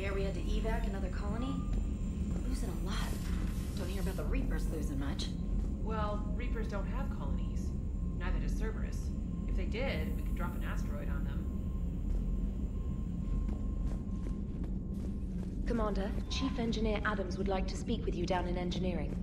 hear we had to evac another colony? We're losing a lot. Don't hear about the Reapers losing much. Well, Reapers don't have colonies. Neither does Cerberus. If they did, we could drop an asteroid on them. Commander, Chief Engineer Adams would like to speak with you down in engineering.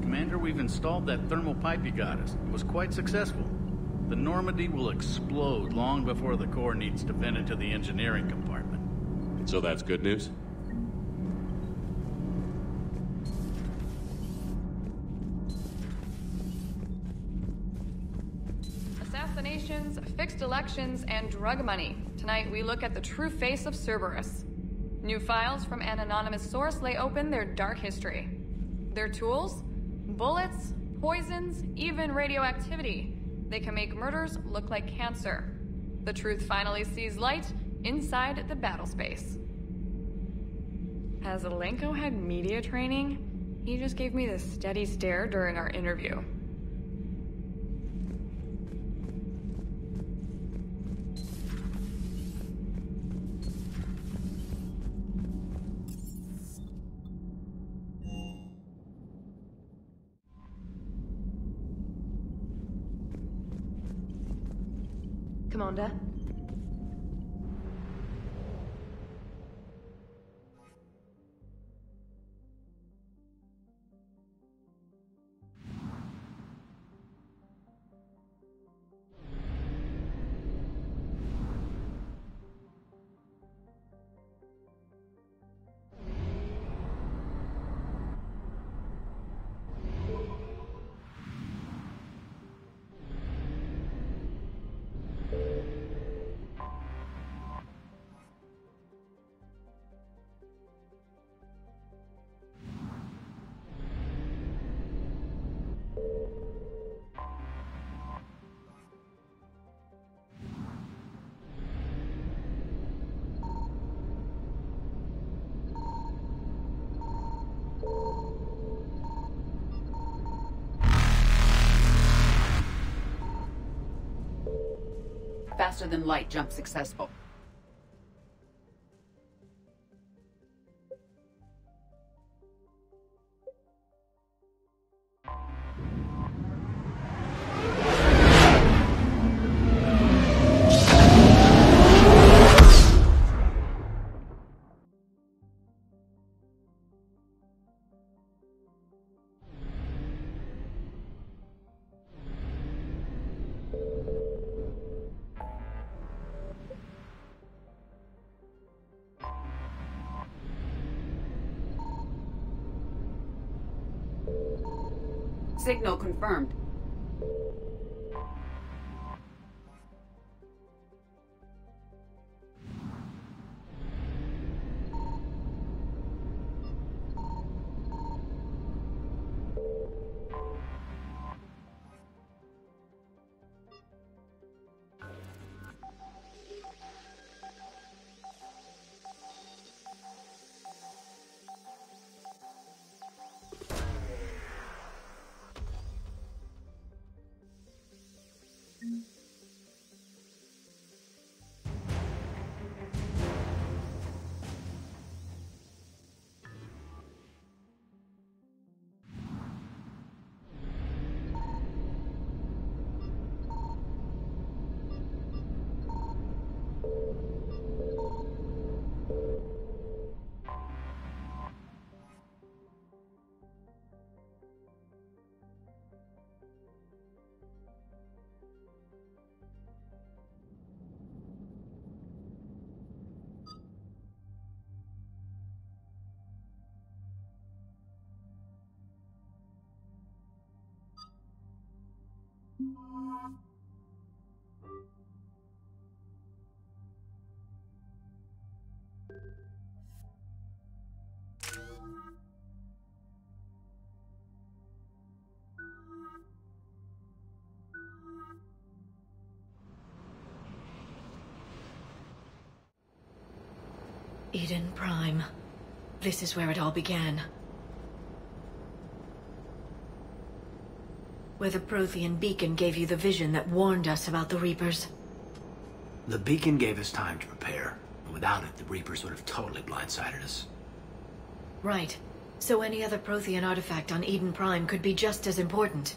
Commander, we've installed that thermal pipe you got us. It was quite successful. The Normandy will explode long before the core needs to vent into the engineering compartment. So that's good news? Assassinations, fixed elections, and drug money. Tonight we look at the true face of Cerberus. New files from an anonymous source lay open their dark history. Their tools? Bullets, poisons, even radioactivity. They can make murders look like cancer. The truth finally sees light inside the battle space. Has Alenko had media training? He just gave me this steady stare during our interview. Commander? Faster than light jump successful. Signal confirmed. Eden Prime. This is where it all began. Where the Prothean beacon gave you the vision that warned us about the Reapers. The beacon gave us time to prepare. Without it, the Reapers would have totally blindsided us. Right. So any other Prothean artifact on Eden Prime could be just as important.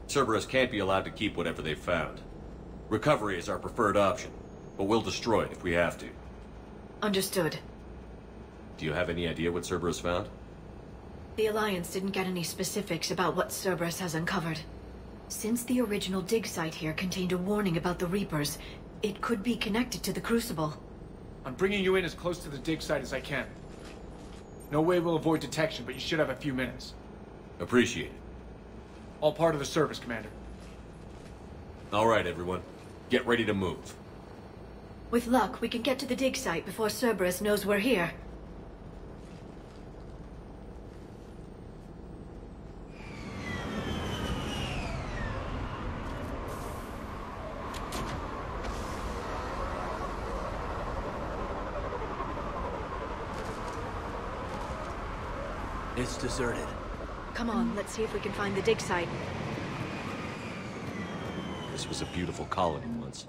Cerberus can't be allowed to keep whatever they've found. Recovery is our preferred option, but we'll destroy it if we have to. Understood. Do you have any idea what Cerberus found? The Alliance didn't get any specifics about what Cerberus has uncovered. Since the original dig site here contained a warning about the Reapers, it could be connected to the Crucible. I'm bringing you in as close to the dig site as I can. No way we'll avoid detection, but you should have a few minutes. Appreciate it. All part of the service, Commander. All right, everyone. Get ready to move. With luck, we can get to the dig site before Cerberus knows we're here. It's deserted. Come on, let's see if we can find the dig site. This was a beautiful colony once.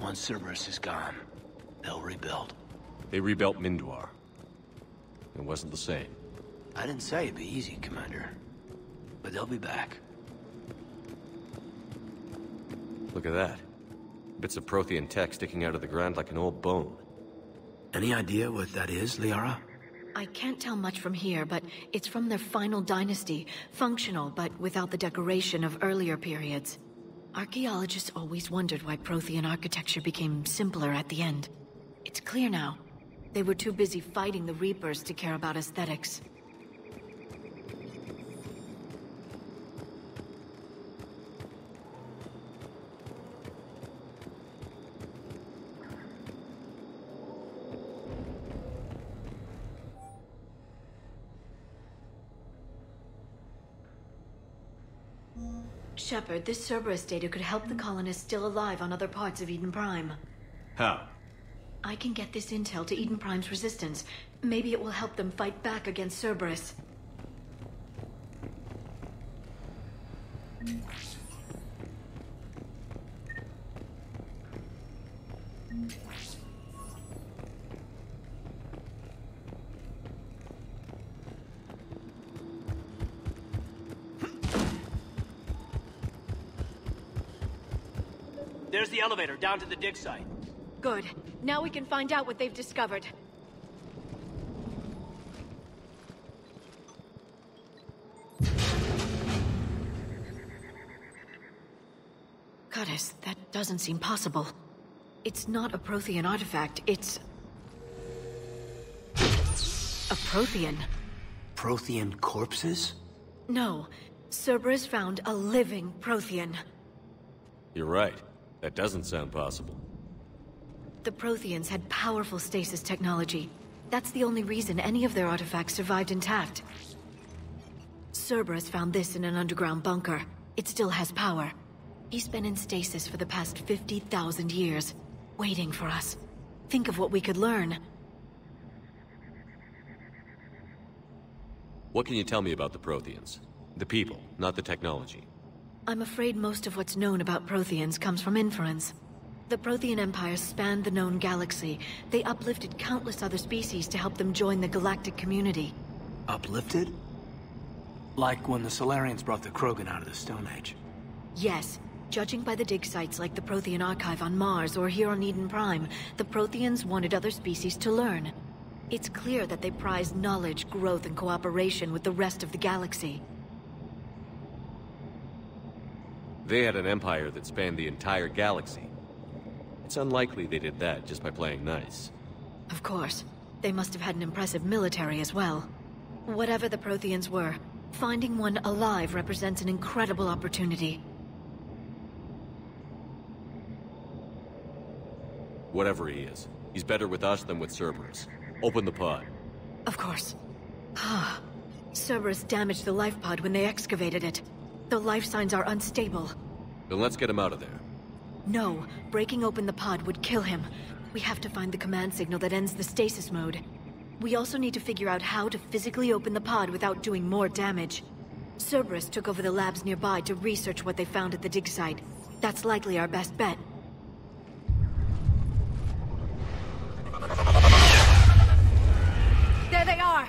Once Cerberus is gone, they'll rebuild. They rebuilt Mindoir. It wasn't the same. I didn't say it'd be easy, Commander. But they'll be back. Look at that. Bits of Prothean tech sticking out of the ground like an old bone. Any idea what that is, Liara? I can't tell much from here, but it's from their final dynasty. Functional, but without the decoration of earlier periods. Archaeologists always wondered why Prothean architecture became simpler at the end. It's clear now. They were too busy fighting the Reapers to care about aesthetics. Shepard, this Cerberus data could help the colonists still alive on other parts of Eden Prime. How? I can get this intel to Eden Prime's resistance. Maybe it will help them fight back against Cerberus. There's the elevator down to the dig site. Good. Now we can find out what they've discovered. Goddess, that doesn't seem possible. It's not a Prothean artifact, it's... a Prothean. Prothean corpses? No. Cerberus found a living Prothean. You're right. That doesn't sound possible. The Protheans had powerful stasis technology. That's the only reason any of their artifacts survived intact. Cerberus found this in an underground bunker. It still has power. He's been in stasis for the past 50,000 years, waiting for us. Think of what we could learn. What can you tell me about the Protheans? The people, not the technology. I'm afraid most of what's known about Protheans comes from inference. The Prothean Empire spanned the known galaxy. They uplifted countless other species to help them join the galactic community. Uplifted? Like when the Solarians brought the Krogan out of the Stone Age. Yes. Judging by the dig sites like the Prothean Archive on Mars or here on Eden Prime, the Protheans wanted other species to learn. It's clear that they prized knowledge, growth, and cooperation with the rest of the galaxy. They had an empire that spanned the entire galaxy. It's unlikely they did that just by playing nice. Of course. They must have had an impressive military as well. Whatever the Protheans were, finding one alive represents an incredible opportunity. Whatever he is, he's better with us than with Cerberus. Open the pod. Of course. Cerberus damaged the life pod when they excavated it. The life signs are unstable. Then let's get him out of there. No, breaking open the pod would kill him. We have to find the command signal that ends the stasis mode. We also need to figure out how to physically open the pod without doing more damage. Cerberus took over the labs nearby to research what they found at the dig site. That's likely our best bet. There they are!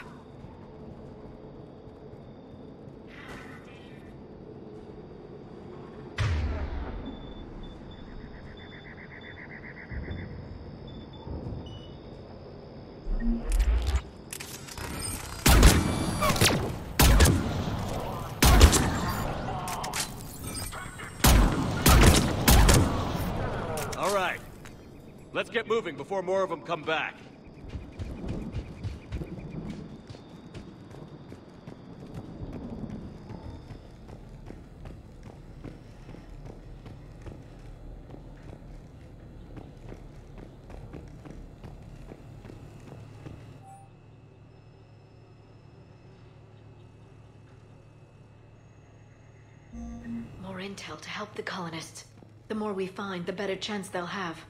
All right. Let's get moving before more of them come back. More intel to help the colonists. The more we find, the better chance they'll have.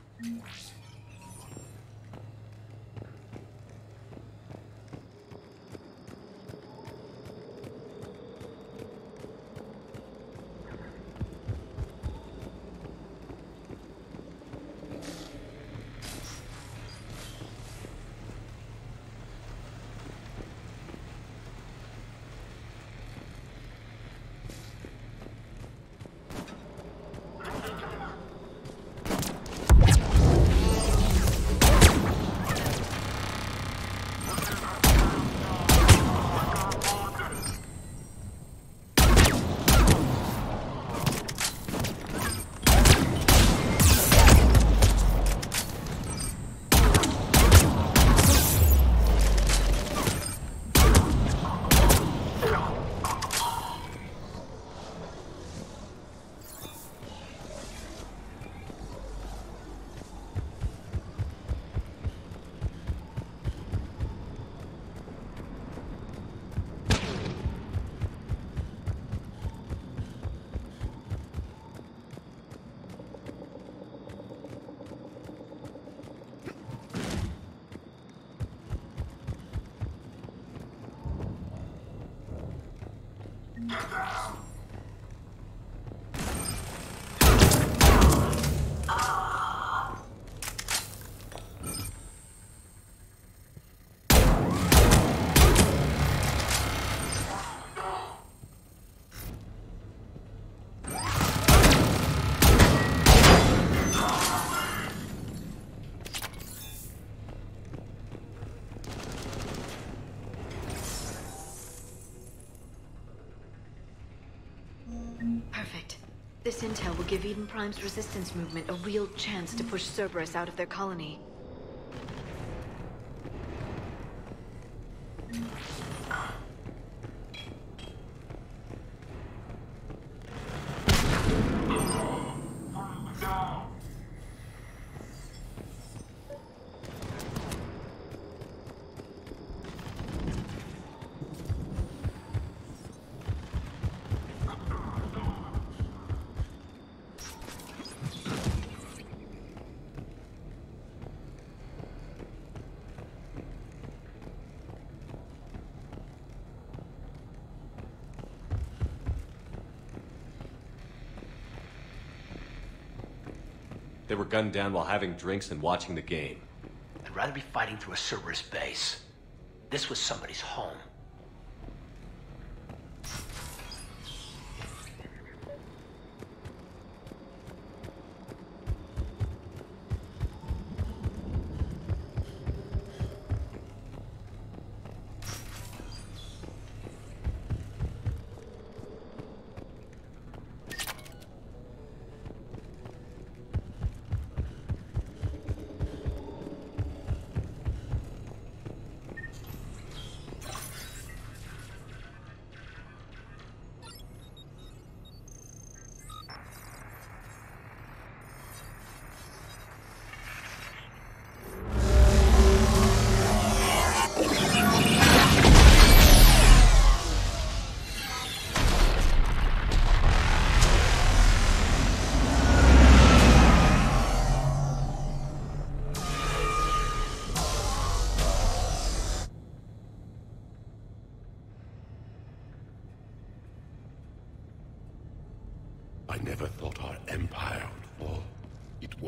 Perfect. This intel will give Eden Prime's resistance movement a real chance to push Cerberus out of their colony. They were gunned down while having drinks and watching the game. I'd rather be fighting through a Cerberus base. This was somebody's home.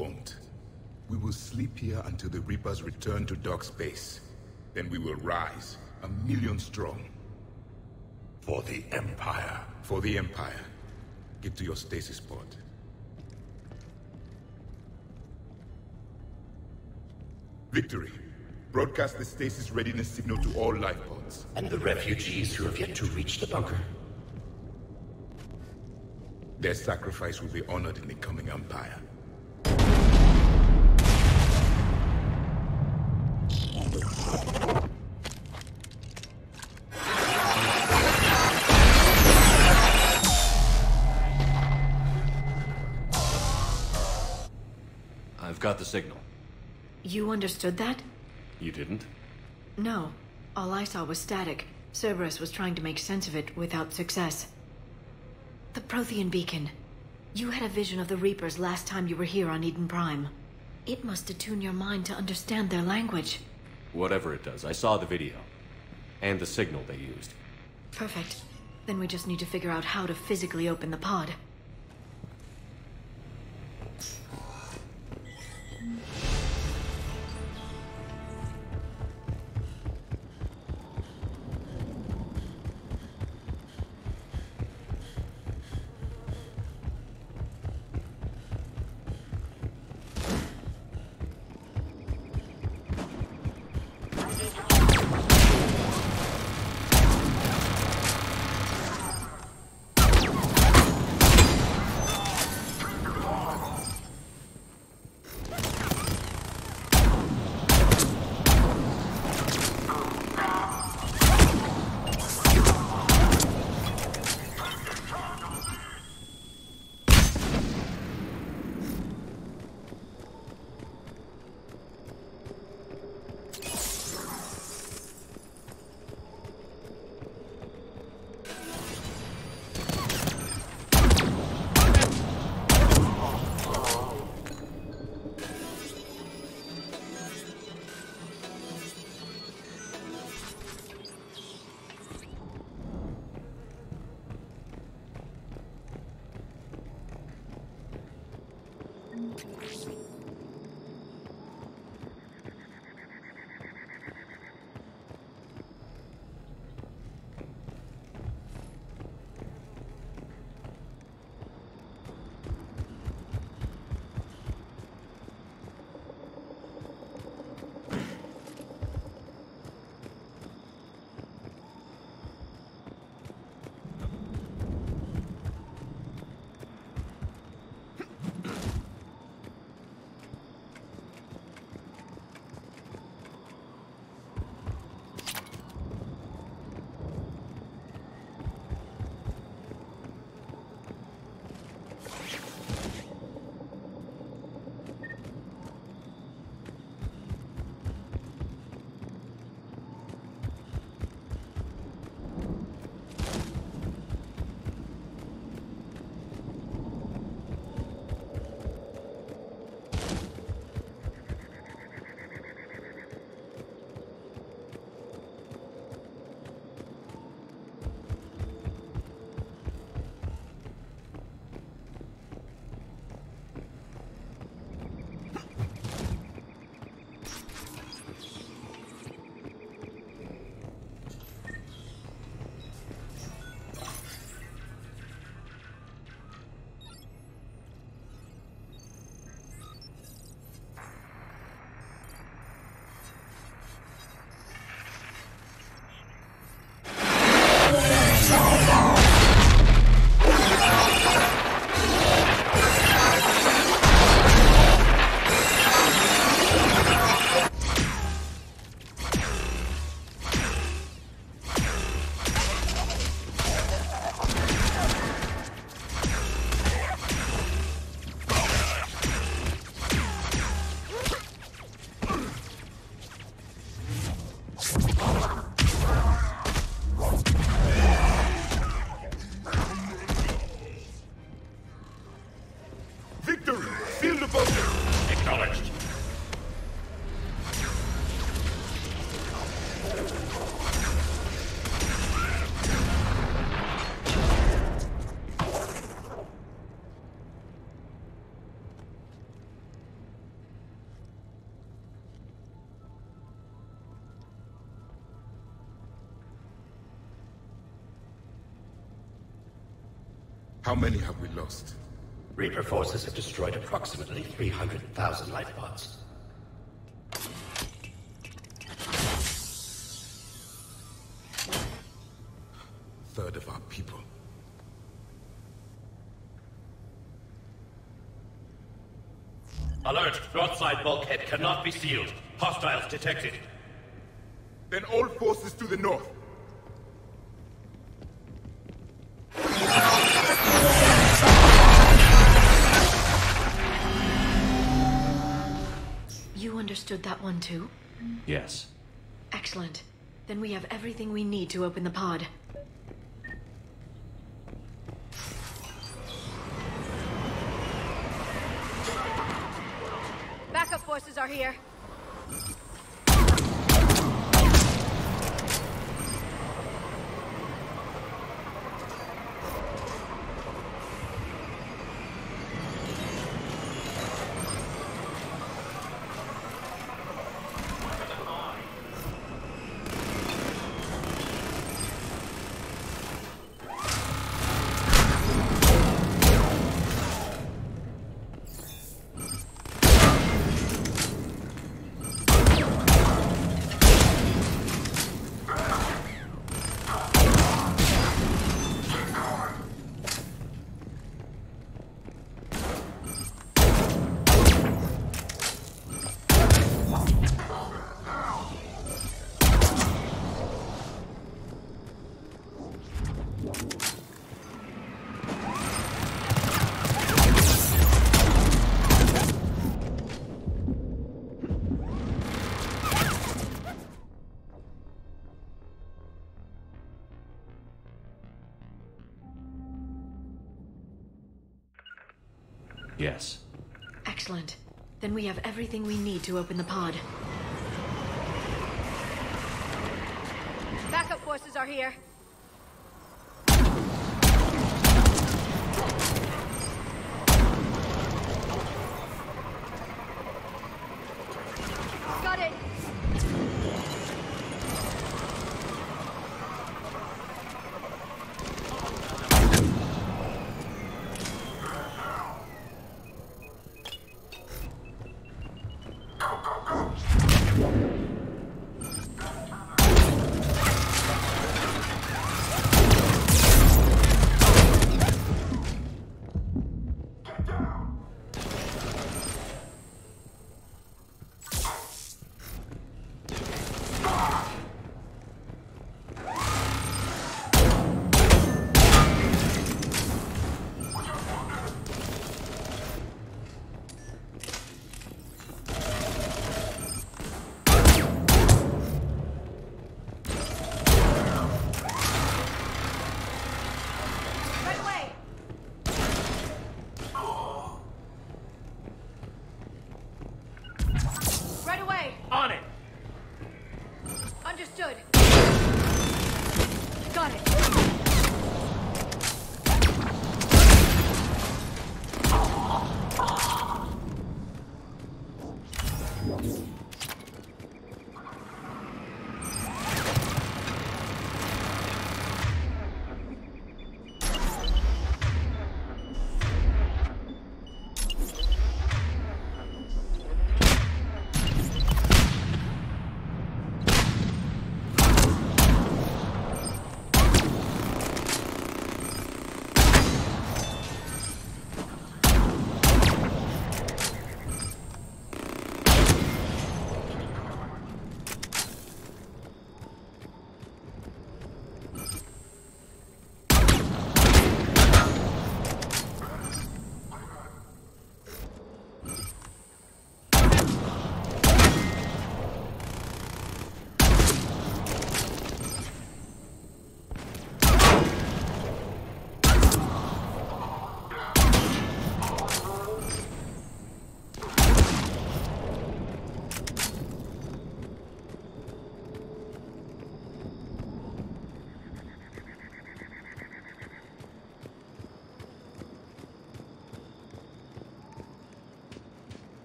won't. We will sleep here until the Reapers return to dock space. Then we will rise, 1,000,000 strong. For the Empire. For the Empire. Get to your stasis pod. Victory. Broadcast the stasis readiness signal to all life pods. And the refugees who have yet to reach the bunker. Their sacrifice will be honored in the coming Empire. I've got the signal. You understood that? You didn't? No. All I saw was static. Cerberus was trying to make sense of it without success. The Prothean beacon. You had a vision of the Reapers last time you were here on Eden Prime. It must attune your mind to understand their language. Whatever it does, I saw the video. And the signal they used. Perfect. Then we just need to figure out how to physically open the pod. How many have we lost? Reaper forces have destroyed approximately 300,000 life pods. Third of our people. Alert! Broadside bulkhead cannot be sealed. Hostiles detected. Then all forces to the north. You understood that one too? Yes. Excellent. Then we have everything we need to open the pod. Backup forces are here. Yes. Excellent. Then we have everything we need to open the pod. Backup forces are here. Got it.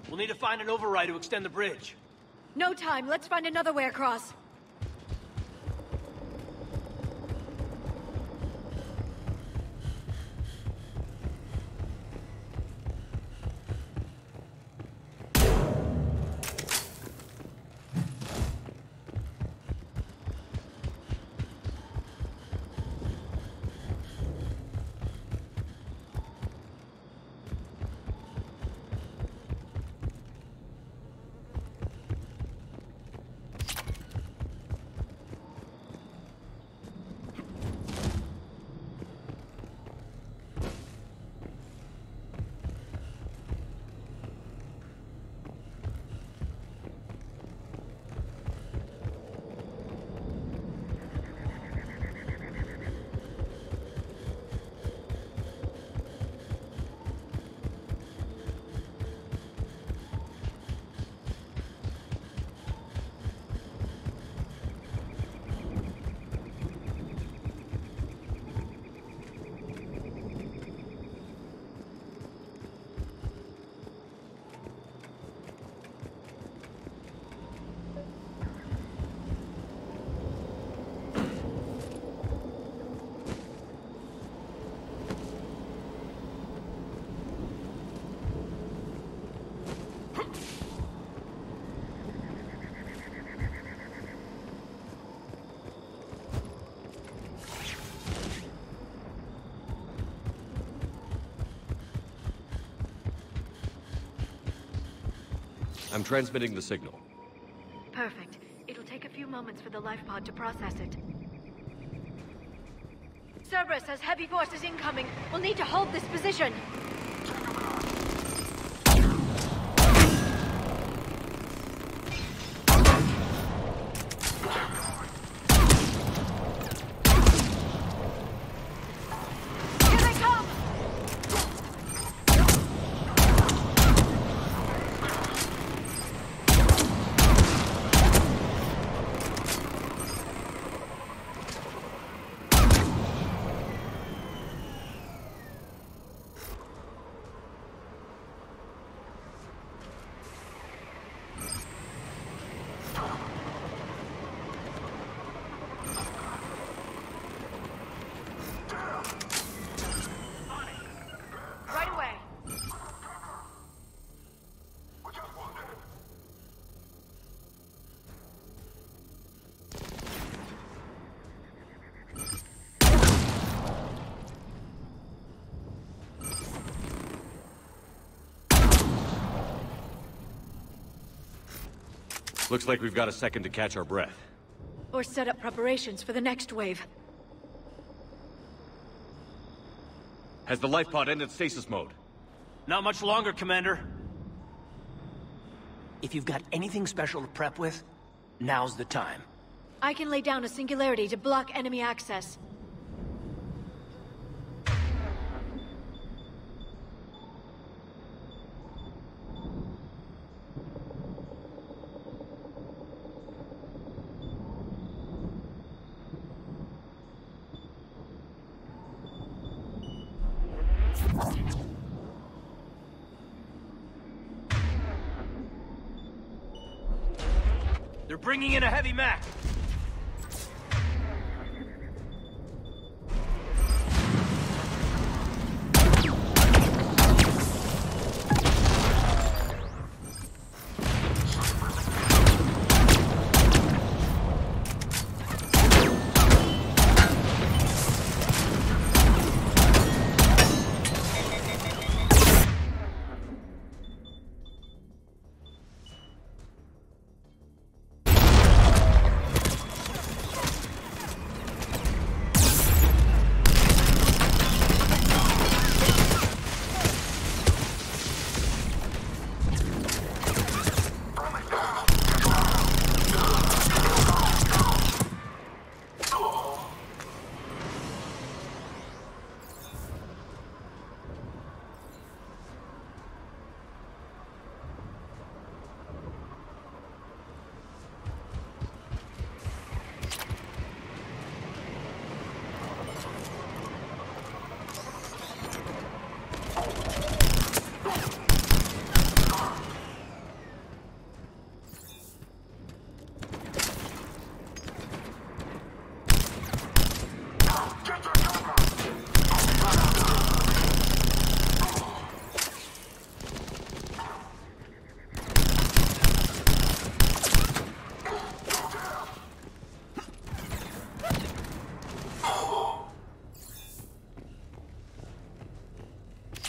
We'll need to find an override to extend the bridge. No time. Let's find another way across. I'm transmitting the signal. Perfect. It'll take a few moments for the life pod to process it. Cerberus has heavy forces incoming. We'll need to hold this position. Looks like we've got a second to catch our breath. Or set up preparations for the next wave. Has the life pod ended stasis mode? Not much longer, Commander. If you've got anything special to prep with, now's the time. I can lay down a singularity to block enemy access. They're bringing in a heavy Mac.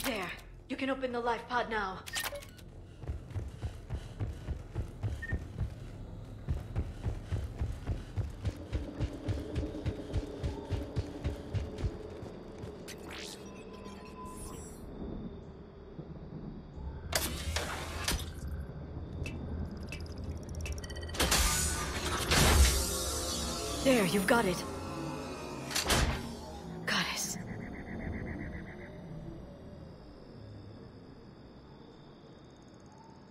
There. You can open the life pod now. There, you've got it. Goddess.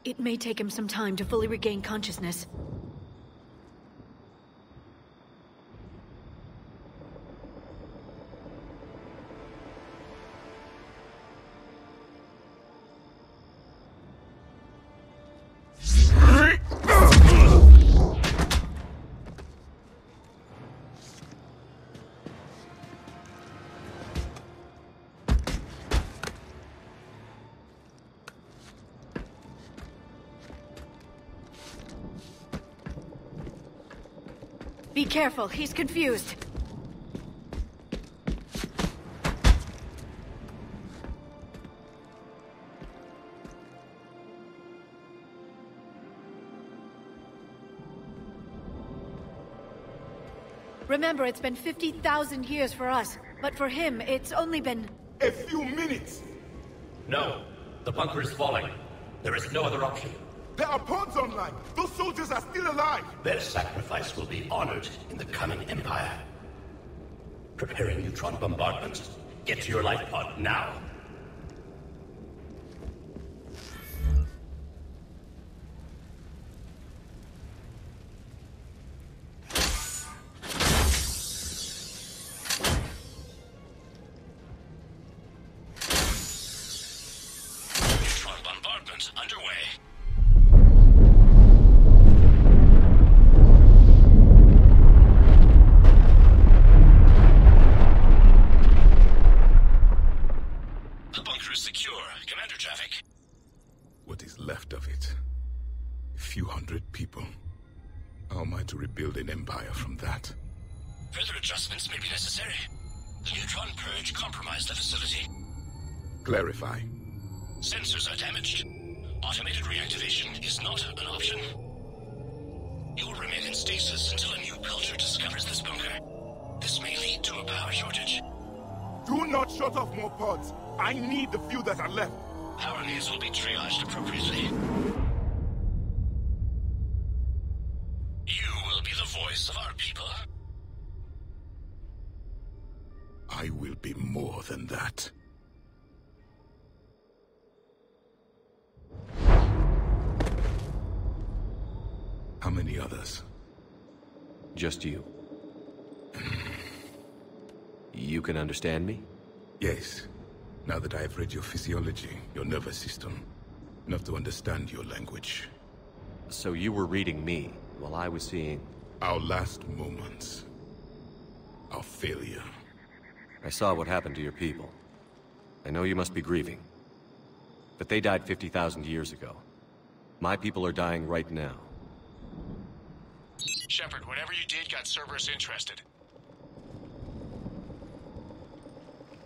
It may take him some time to fully regain consciousness. Be careful, he's confused. Remember, it's been 50,000 years for us, but for him, it's only been... A few minutes! No. The bunker is falling. There is no other option. There are pods online! Those soldiers are still alive! Their sacrifice will be honored in the coming Empire. Preparing neutron bombardment. Get to your life pod now. Neutron bombardment underway. The bunker is secure. Commander traffic. What is left of it? A few hundred people. How am I to rebuild an empire from that? Further adjustments may be necessary. The neutron purge compromised the facility. Clarify. Sensors are damaged. Automated reactivation is not an option. You'll remain in stasis until a new culture discovers this bunker. This may lead to a power shortage. Do not shut off more pods! I need the few that are left! Power needs will be triaged appropriately. You will be the voice of our people. I will be more than that. How many others? Just you. You can understand me? Yes. Now that I have read your physiology, your nervous system, enough to understand your language. So you were reading me, while I was seeing... Our last moments. Our failure. I saw what happened to your people. I know you must be grieving. But they died 50,000 years ago. My people are dying right now. Shepard, whatever you did got Cerberus interested.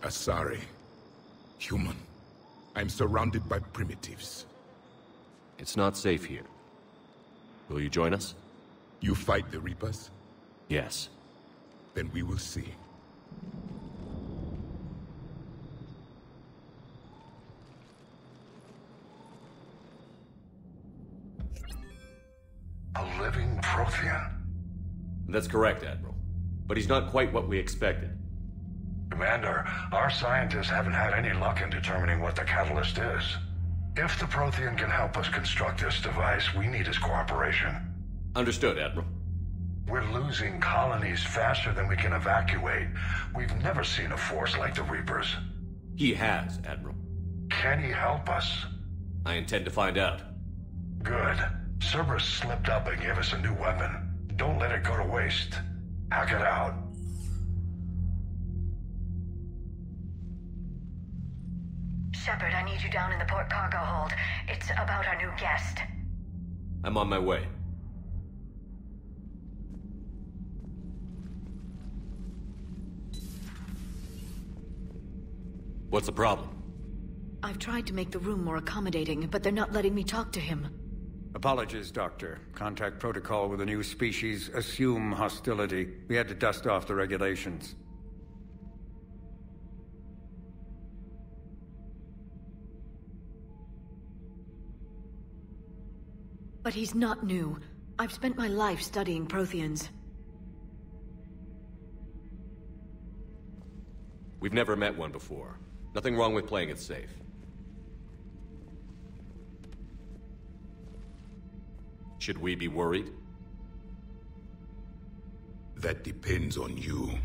Asari. Human. I'm surrounded by primitives. It's not safe here. Will you join us? You fight the Reapers? Yes. Then we will see. A living Prothean? That's correct, Admiral. But he's not quite what we expected. Commander, our scientists haven't had any luck in determining what the catalyst is. If the Prothean can help us construct this device, we need his cooperation. Understood, Admiral. We're losing colonies faster than we can evacuate. We've never seen a force like the Reapers. He has, Admiral. Can he help us? I intend to find out. Good. Cerberus slipped up and gave us a new weapon. Don't let it go to waste. Hack it out. Shepard, I need you down in the port cargo hold. It's about our new guest. I'm on my way. What's the problem? I've tried to make the room more accommodating, but they're not letting me talk to him. Apologies, Doctor. Contact protocol with a new species. Assume hostility. We had to dust off the regulations. But he's not new. I've spent my life studying Protheans. We've never met one before. Nothing wrong with playing it safe. Should we be worried? That depends on you.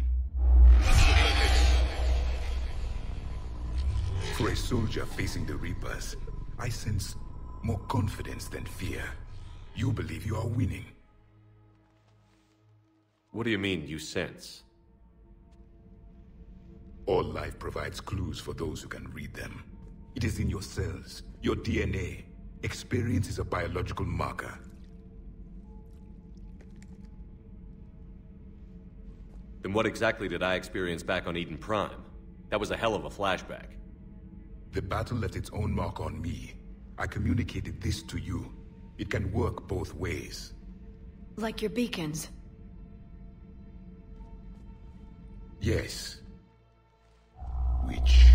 For a soldier facing the Reapers, I sense more confidence than fear. You believe you are winning. What do you mean, you sense? All life provides clues for those who can read them. It is in your cells, your DNA. Experience is a biological marker. Then what exactly did I experience back on Eden Prime? That was a hell of a flashback. The battle left its own mark on me. I communicated this to you. It can work both ways. Like your beacons. Yes. Which?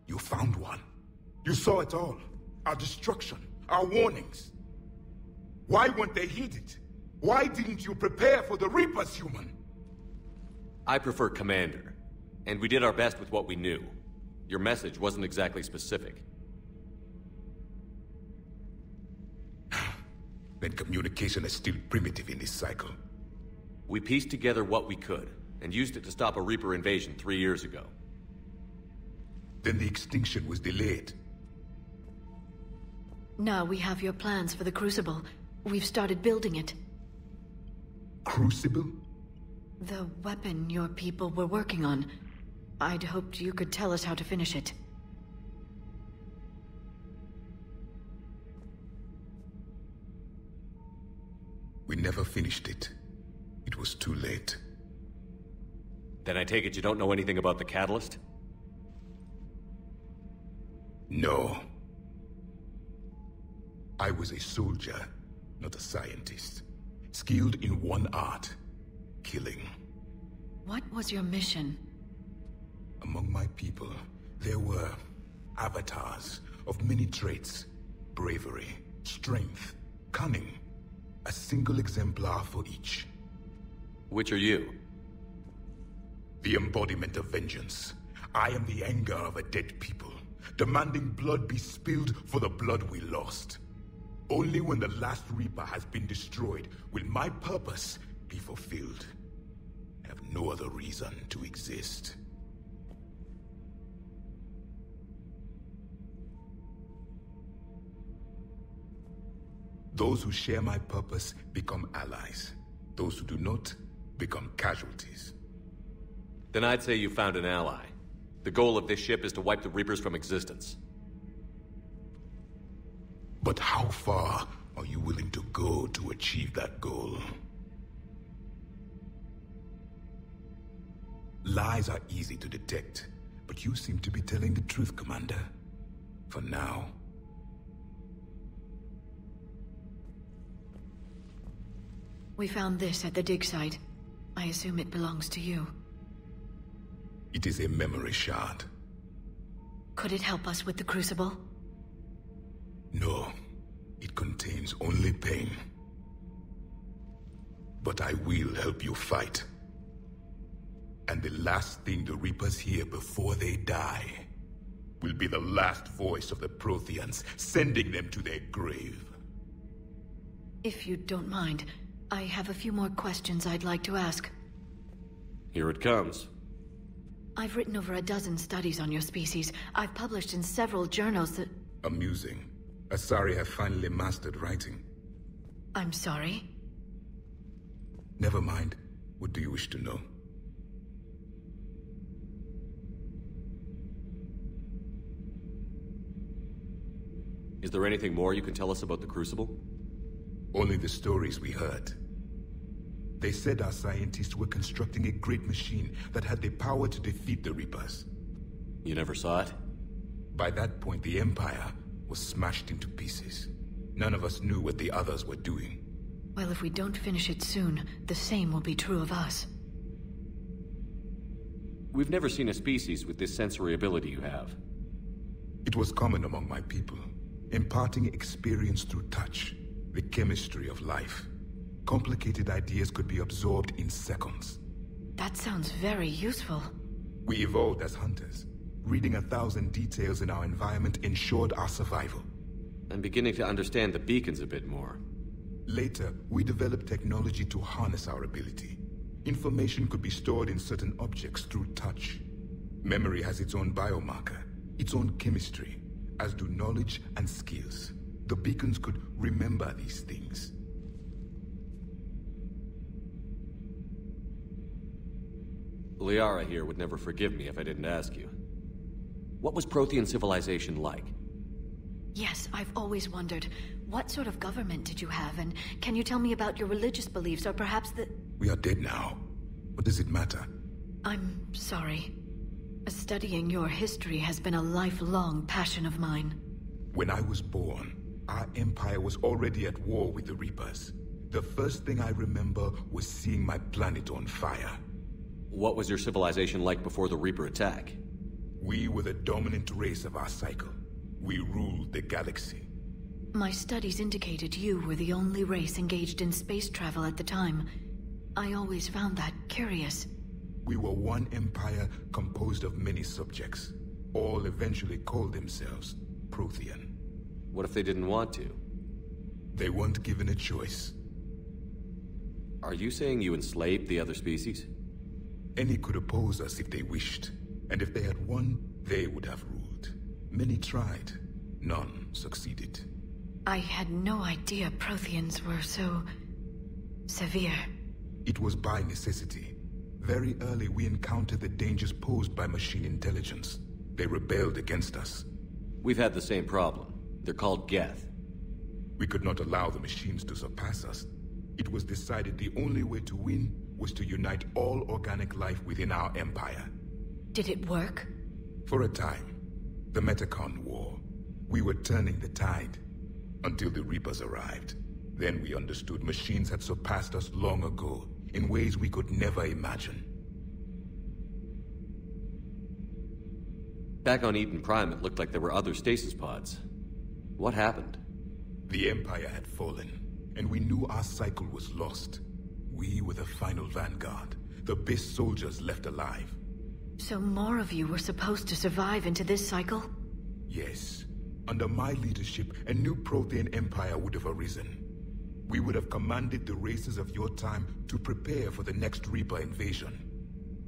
You found one. You saw it all. Our destruction, our warnings. Why weren't they heeded? Why didn't you prepare for the Reapers, human? I prefer Commander. And we did our best with what we knew. Your message wasn't exactly specific. Then communication is still primitive in this cycle. We pieced together what we could, and used it to stop a Reaper invasion 3 years ago. Then the extinction was delayed. Now we have your plans for the Crucible. We've started building it. Crucible? The weapon your people were working on. I'd hoped you could tell us how to finish it. We never finished it. It was too late. Then I take it you don't know anything about the catalyst? No. I was a soldier, not a scientist. Skilled in one art: killing. What was your mission? Among my people, there were avatars of many traits. Bravery, strength, cunning. A single exemplar for each. Which are you? The embodiment of vengeance. I am the anger of a dead people, demanding blood be spilled for the blood we lost. Only when the last Reaper has been destroyed will my purpose be fulfilled. I have no other reason to exist. Those who share my purpose become allies. Those who do not become casualties. Then I'd say you found an ally. The goal of this ship is to wipe the Reapers from existence. But how far are you willing to go to achieve that goal? Lies are easy to detect, but you seem to be telling the truth, Commander. For now. We found this at the dig site. I assume it belongs to you. It is a memory shard. Could it help us with the Crucible? No. It contains only pain. But I will help you fight. And the last thing the Reapers hear before they die will be the last voice of the Protheans, sending them to their grave. If you don't mind, I have a few more questions I'd like to ask. Here it comes. I've written over a dozen studies on your species. I've published in several journals that... Amusing. Asari have finally mastered writing. I'm sorry? Never mind. What do you wish to know? Is there anything more you can tell us about the Crucible? Only the stories we heard. They said our scientists were constructing a great machine that had the power to defeat the Reapers. You never saw it? By that point, the Empire was smashed into pieces. None of us knew what the others were doing. Well, if we don't finish it soon, the same will be true of us. We've never seen a species with this sensory ability you have. It was common among my people, imparting experience through touch, the chemistry of life. Complicated ideas could be absorbed in seconds. That sounds very useful. We evolved as hunters. Reading 1,000 details in our environment ensured our survival. I'm beginning to understand the beacons a bit more. Later, we developed technology to harness our ability. Information could be stored in certain objects through touch. Memory has its own biomarker, its own chemistry, as do knowledge and skills. The beacons could remember these things. Liara here would never forgive me if I didn't ask you. What was Prothean civilization like? Yes, I've always wondered. What sort of government did you have, and can you tell me about your religious beliefs, or perhaps the... We are dead now. What does it matter? I'm sorry. Studying your history has been a lifelong passion of mine. When I was born, our empire was already at war with the Reapers. The first thing I remember was seeing my planet on fire. What was your civilization like before the Reaper attack? We were the dominant race of our cycle. We ruled the galaxy. My studies indicated you were the only race engaged in space travel at the time. I always found that curious. We were one empire composed of many subjects. All eventually called themselves Prothean. What if they didn't want to? They weren't given a choice. Are you saying you enslaved the other species? Any could oppose us if they wished. And if they had won, they would have ruled. Many tried. None succeeded. I had no idea Protheans were so... severe. It was by necessity. Very early we encountered the dangers posed by machine intelligence. They rebelled against us. We've had the same problem. They're called Geth. We could not allow the machines to surpass us. It was decided the only way to win was to unite all organic life within our empire. Did it work? For a time. The Metacon War. We were turning the tide. Until the Reapers arrived. Then we understood machines had surpassed us long ago, in ways we could never imagine. Back on Eden Prime, it looked like there were other stasis pods. What happened? The Empire had fallen, and we knew our cycle was lost. We were the final vanguard, the best soldiers left alive. So more of you were supposed to survive into this cycle? Yes. Under my leadership, a new Prothean empire would have arisen. We would have commanded the races of your time to prepare for the next Reaper invasion.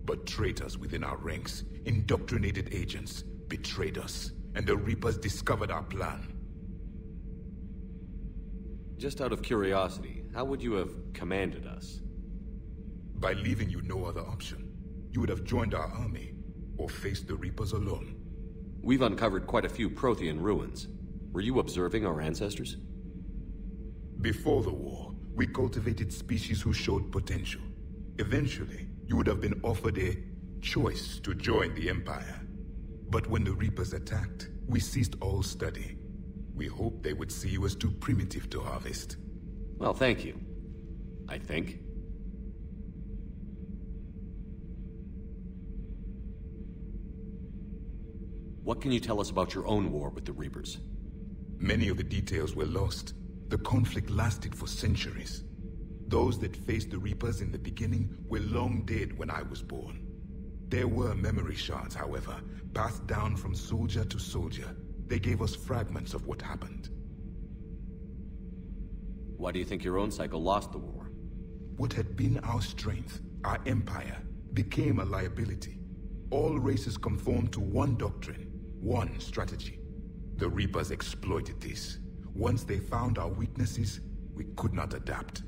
But traitors within our ranks, indoctrinated agents, betrayed us, and the Reapers discovered our plan. Just out of curiosity, how would you have commanded us? By leaving you no other option. You would have joined our army, or faced the Reapers alone. We've uncovered quite a few Prothean ruins. Were you observing our ancestors? Before the war, we cultivated species who showed potential. Eventually, you would have been offered a choice to join the Empire. But when the Reapers attacked, we ceased all study. We hoped they would see you as too primitive to harvest. Well, thank you. I think. What can you tell us about your own war with the Reapers? Many of the details were lost. The conflict lasted for centuries. Those that faced the Reapers in the beginning were long dead when I was born. There were memory shards, however, passed down from soldier to soldier. They gave us fragments of what happened. Why do you think your own cycle lost the war? What had been our strength, our empire, became a liability. All races conformed to one doctrine, one strategy. The Reapers exploited this. Once they found our weaknesses, we could not adapt.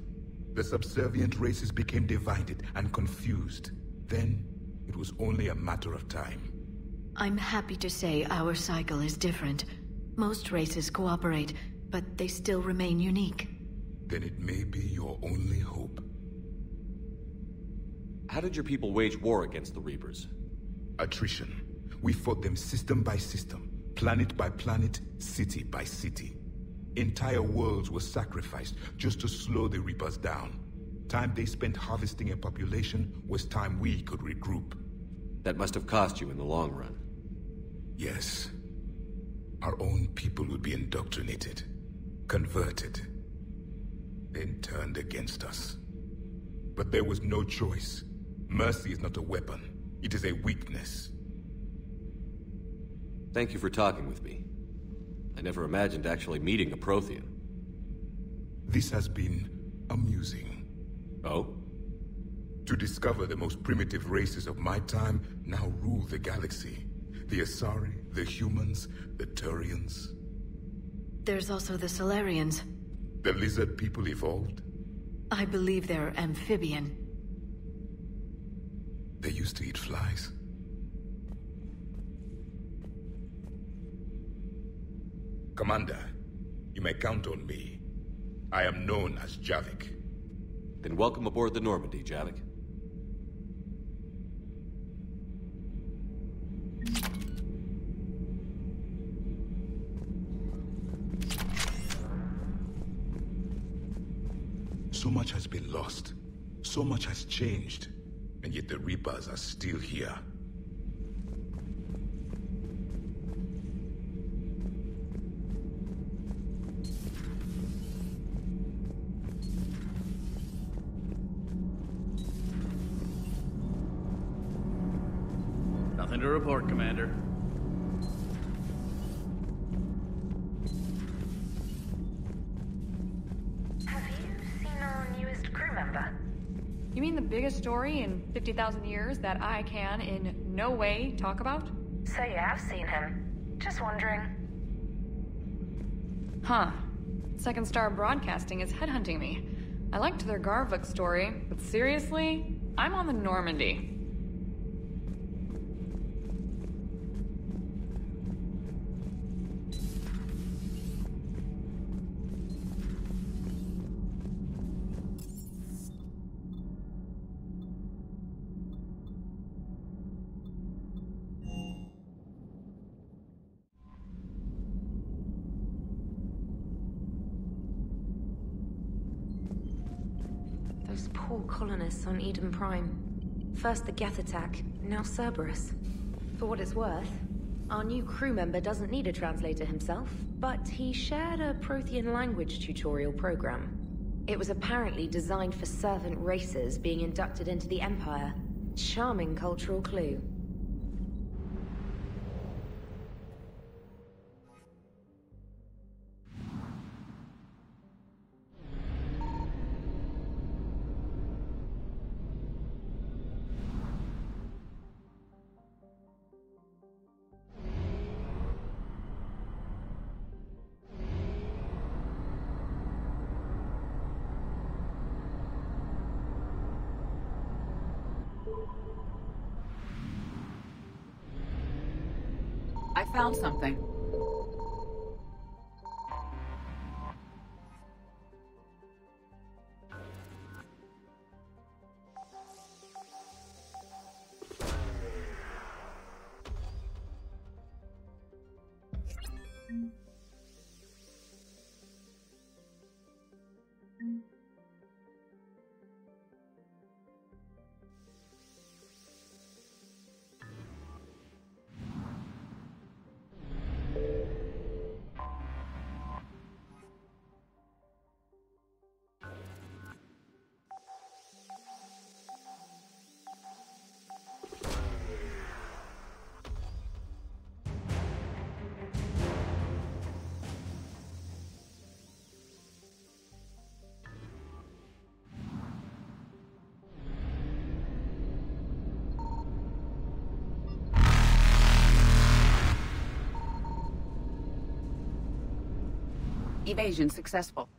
The subservient races became divided and confused. Then, it was only a matter of time. I'm happy to say our cycle is different. Most races cooperate, but they still remain unique. Then it may be your only hope. How did your people wage war against the Reapers? Attrition. We fought them system by system, planet by planet, city by city. Entire worlds were sacrificed just to slow the Reapers down. Time they spent harvesting a population was time we could regroup. That must have cost you in the long run. Yes. Our own people would be indoctrinated, converted, then turned against us. But there was no choice. Mercy is not a weapon. It is a weakness. Thank you for talking with me. I never imagined actually meeting a Prothean. This has been amusing. Oh? To discover the most primitive races of my time now rule the galaxy. The Asari, the humans, the Turians. There's also the Solarians. The lizard people evolved? I believe they're amphibian. They used to eat flies. Commander, you may count on me. I am known as Javik. Then welcome aboard the Normandy, Javik. So much has been lost. So much has changed. And yet the Reapers are still here. Nothing to report, Commander. Have you seen our newest crew member? You mean the biggest story in 50,000 years that I can in no way talk about? So you have seen him. Just wondering. Huh. Second Star Broadcasting is headhunting me. I liked their Garvik story, but seriously, I'm on the Normandy. Those poor colonists on Eden Prime. First the Geth attack, now Cerberus. For what it's worth, our new crew member doesn't need a translator himself, but he shared a Prothean language tutorial program. It was apparently designed for servant races being inducted into the Empire. Charming cultural clue. I found something. Evasion successful.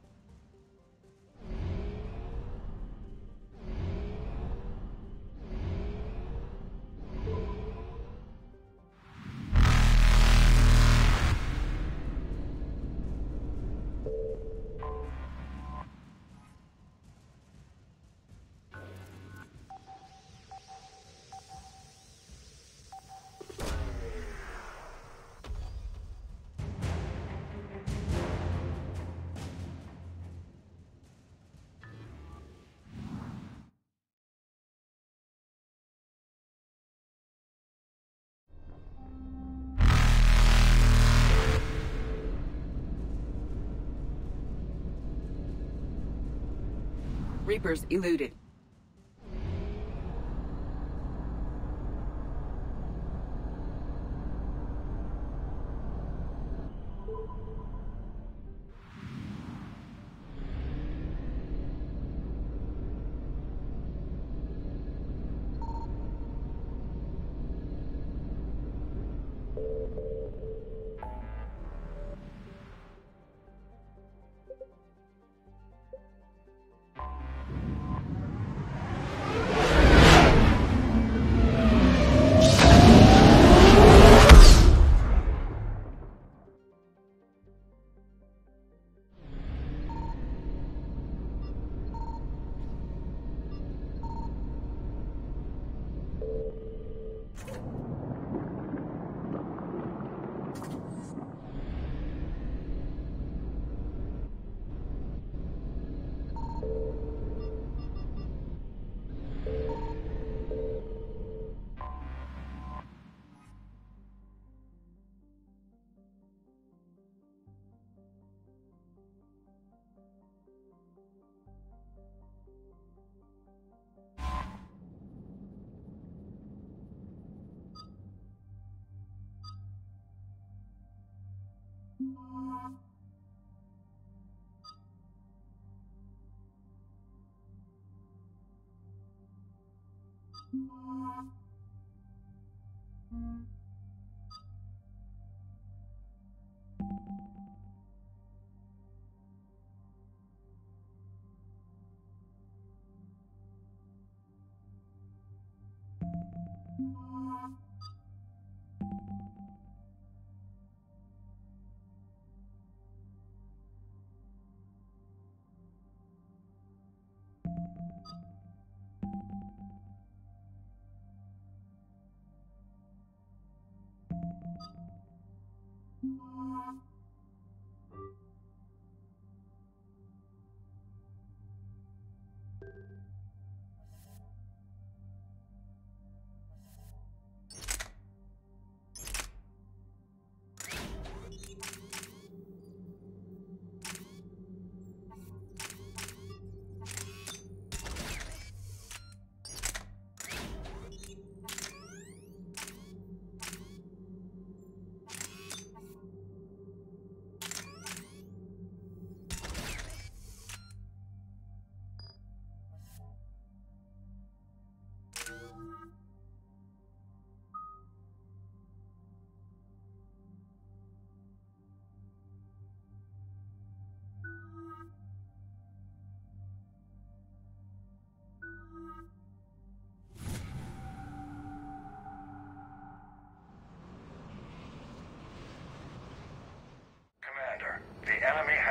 Reapers eluded.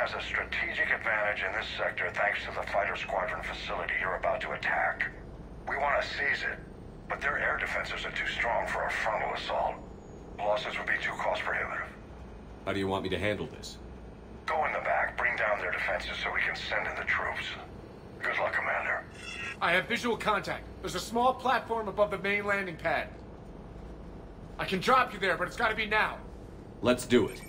has a strategic advantage in this sector thanks to the fighter squadron facility you're about to attack. We want to seize it, but their air defenses are too strong for a frontal assault. Losses would be too cost prohibitive. How do you want me to handle this? Go in the back, bring down their defenses so we can send in the troops. Good luck, Commander. I have visual contact. There's a small platform above the main landing pad. I can drop you there, but it's gotta be now. Let's do it.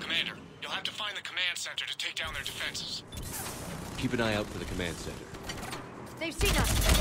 Commander, you'll have to find the command center to take down their defenses. Keep an eye out for the command center. They've seen us!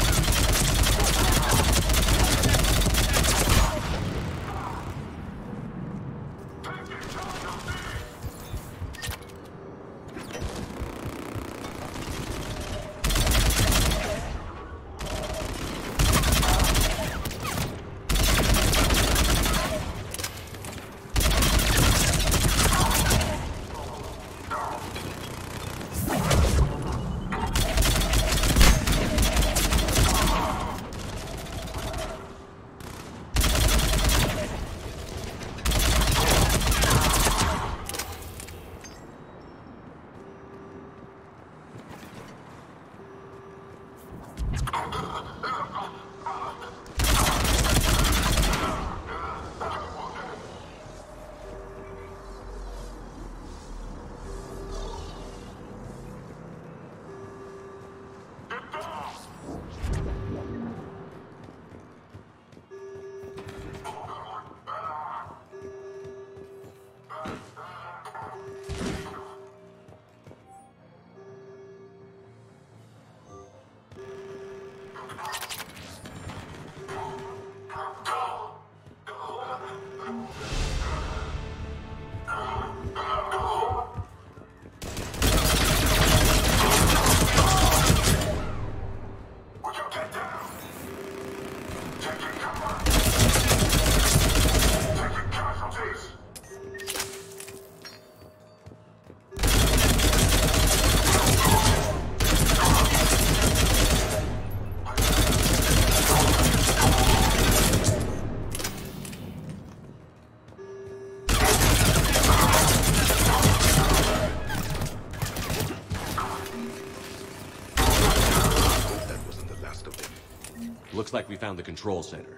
Looks like we found the control center.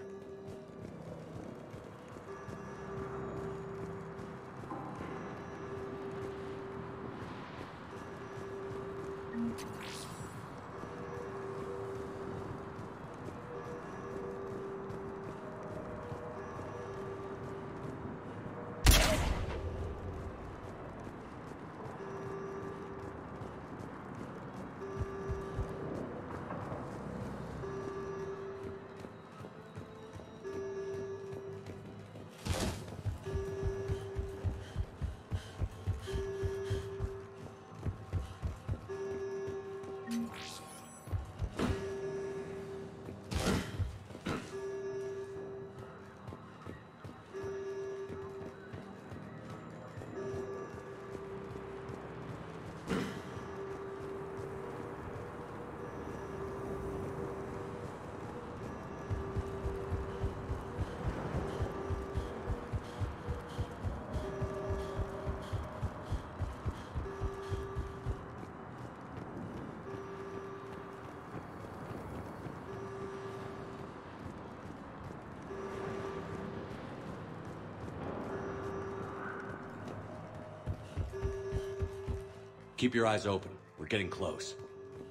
Keep your eyes open. We're getting close.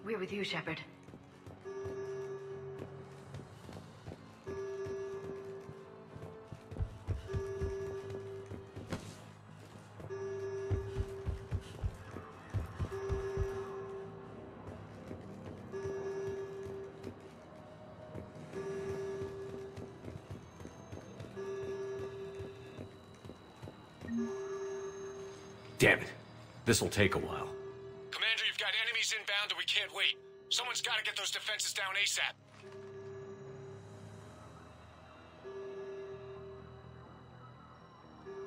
We're with you, Shepard. Damn it. This'll take a while. Commander, you've got enemies inbound and we can't wait. Someone's gotta get those defenses down ASAP.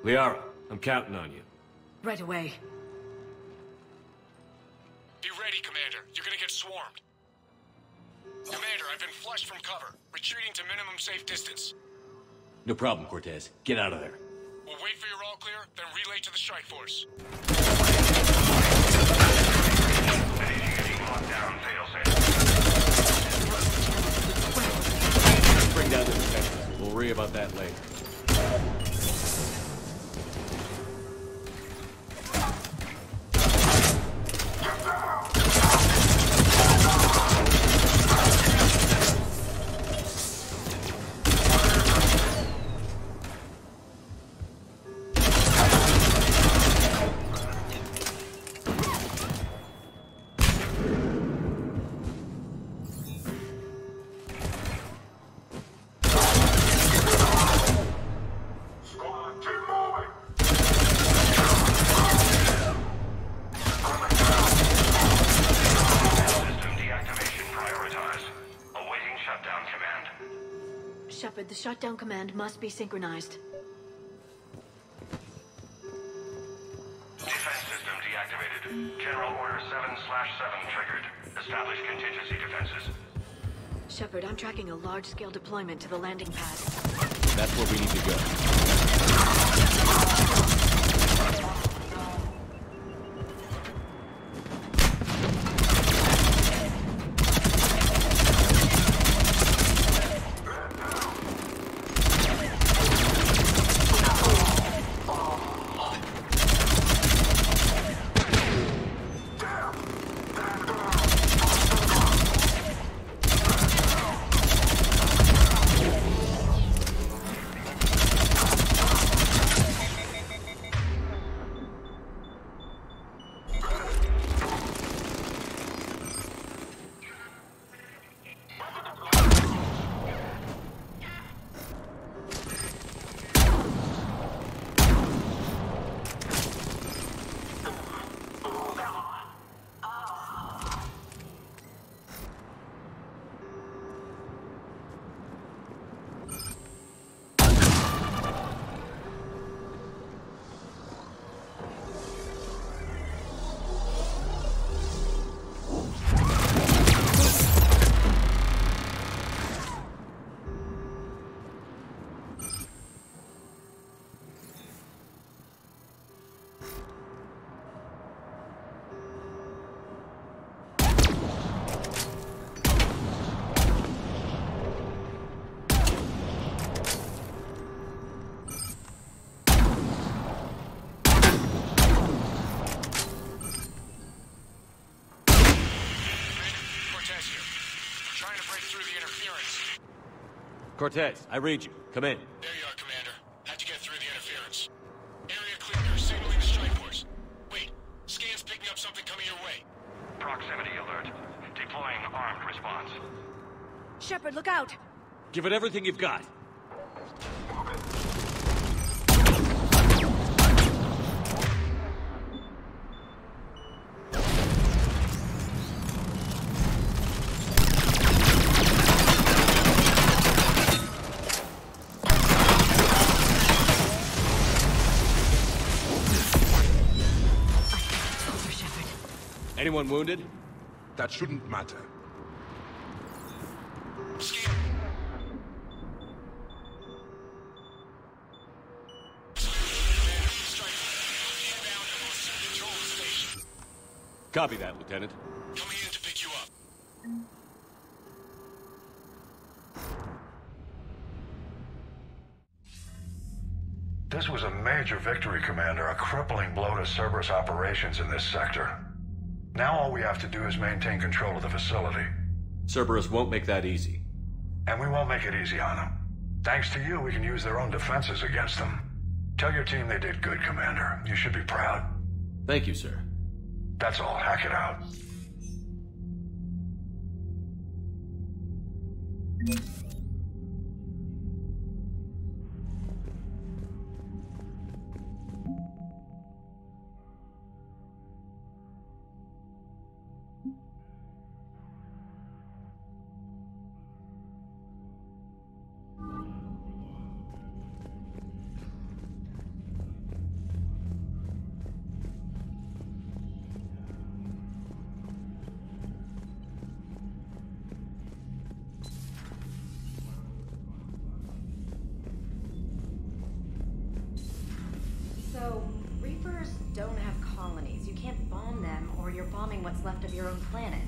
Liara, I'm counting on you. Right away. Be ready, Commander. You're gonna get swarmed. Commander, I've been flushed from cover. Retreating to minimum safe distance. No problem, Cortez. Get out of there. We'll wait for your all clear, then relay to the strike force. Bring down the defenses. We'll worry about that later. Shepard, the shutdown command must be synchronized. Defense system deactivated. General Order 7/7 triggered. Establish contingency defenses. Shepard, I'm tracking a large-scale deployment to the landing pad. That's where we need to go. Cortez, I read you. Come in. There you are, Commander. Had to get through the interference. Area clear. Signaling the strike force. Wait. Scan's picking up something coming your way. Proximity alert. Deploying armed response. Shepard, look out! Give it everything you've got. Anyone wounded? That shouldn't matter. Copy that, Lieutenant. Coming in to pick you up. This was a major victory, Commander. A crippling blow to Cerberus operations in this sector. Now all we have to do is maintain control of the facility. Cerberus won't make that easy. And we won't make it easy on them. Thanks to you, we can use their own defenses against them. Tell your team they did good, Commander. You should be proud. Thank you, sir. That's all. Hack it out. So, Reapers don't have colonies. You can't bomb them, or you're bombing what's left of your own planet.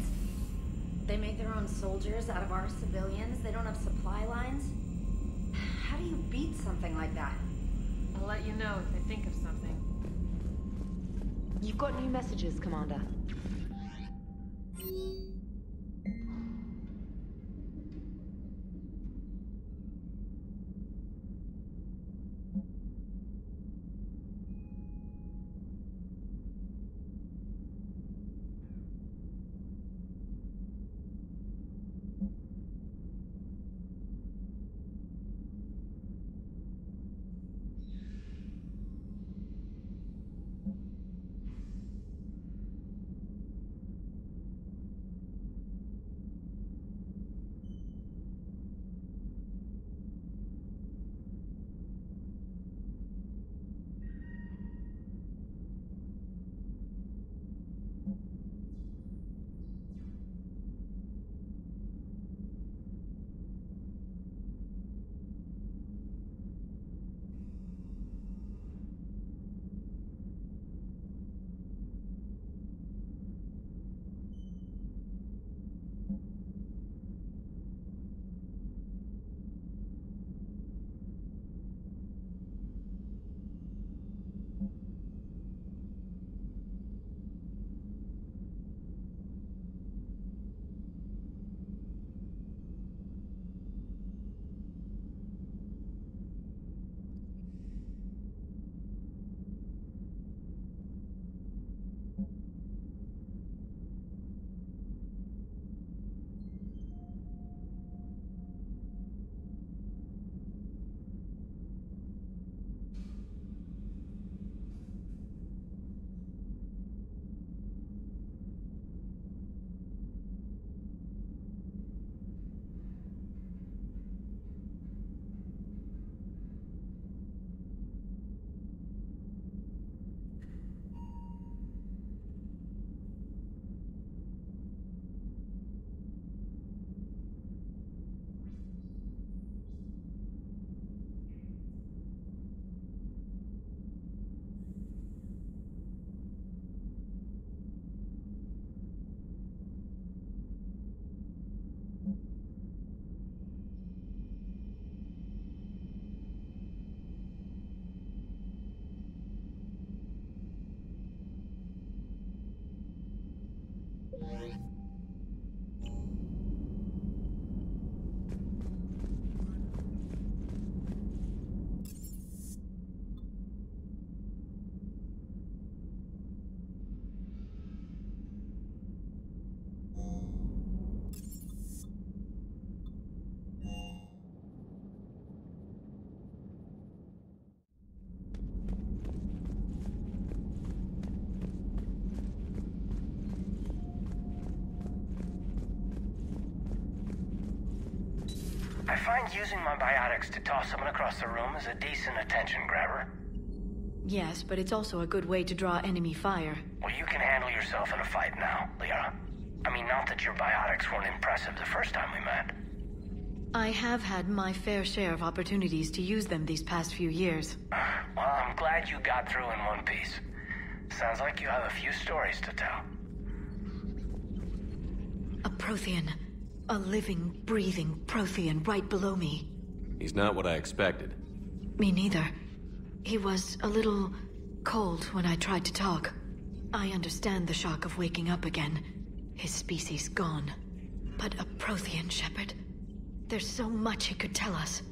They make their own soldiers out of our civilians. They don't have supply lines. How do you beat something like that? I'll let you know if I think of something. You've got new messages, Commander. I find using my biotics to toss someone across the room is a decent attention grabber. Yes, but it's also a good way to draw enemy fire. Well, you can handle yourself in a fight now, Liara. I mean, not that your biotics weren't impressive the first time we met. I have had my fair share of opportunities to use them these past few years. Well, I'm glad you got through in one piece. Sounds like you have a few stories to tell. A Prothean. A living, breathing Prothean right below me. He's not what I expected. Me neither. He was a little cold when I tried to talk. I understand the shock of waking up again. His species gone. But a Prothean, Shepard. There's so much he could tell us.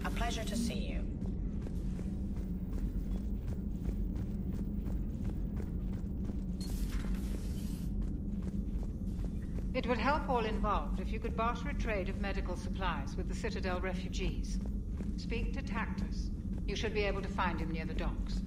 A pleasure to see you. It would help all involved if you could barter a trade of medical supplies with the Citadel refugees. Speak to Tactus. You should be able to find him near the docks.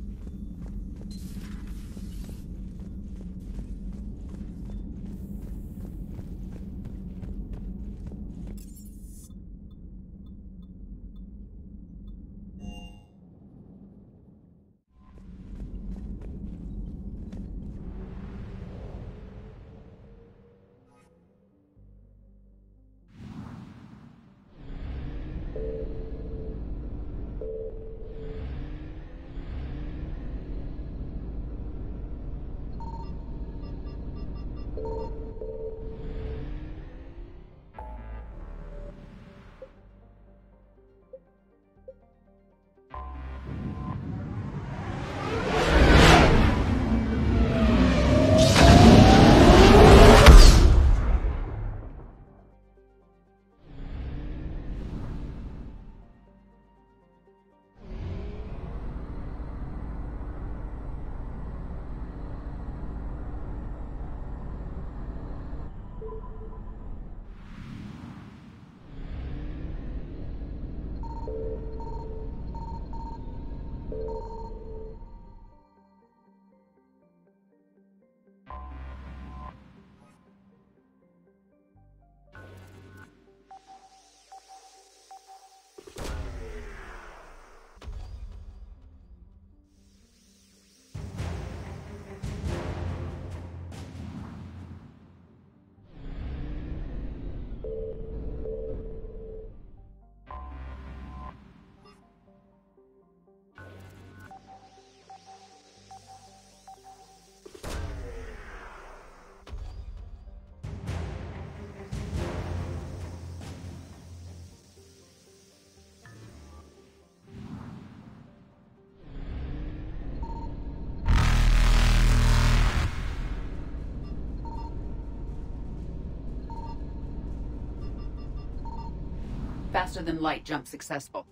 Faster than light jump successful.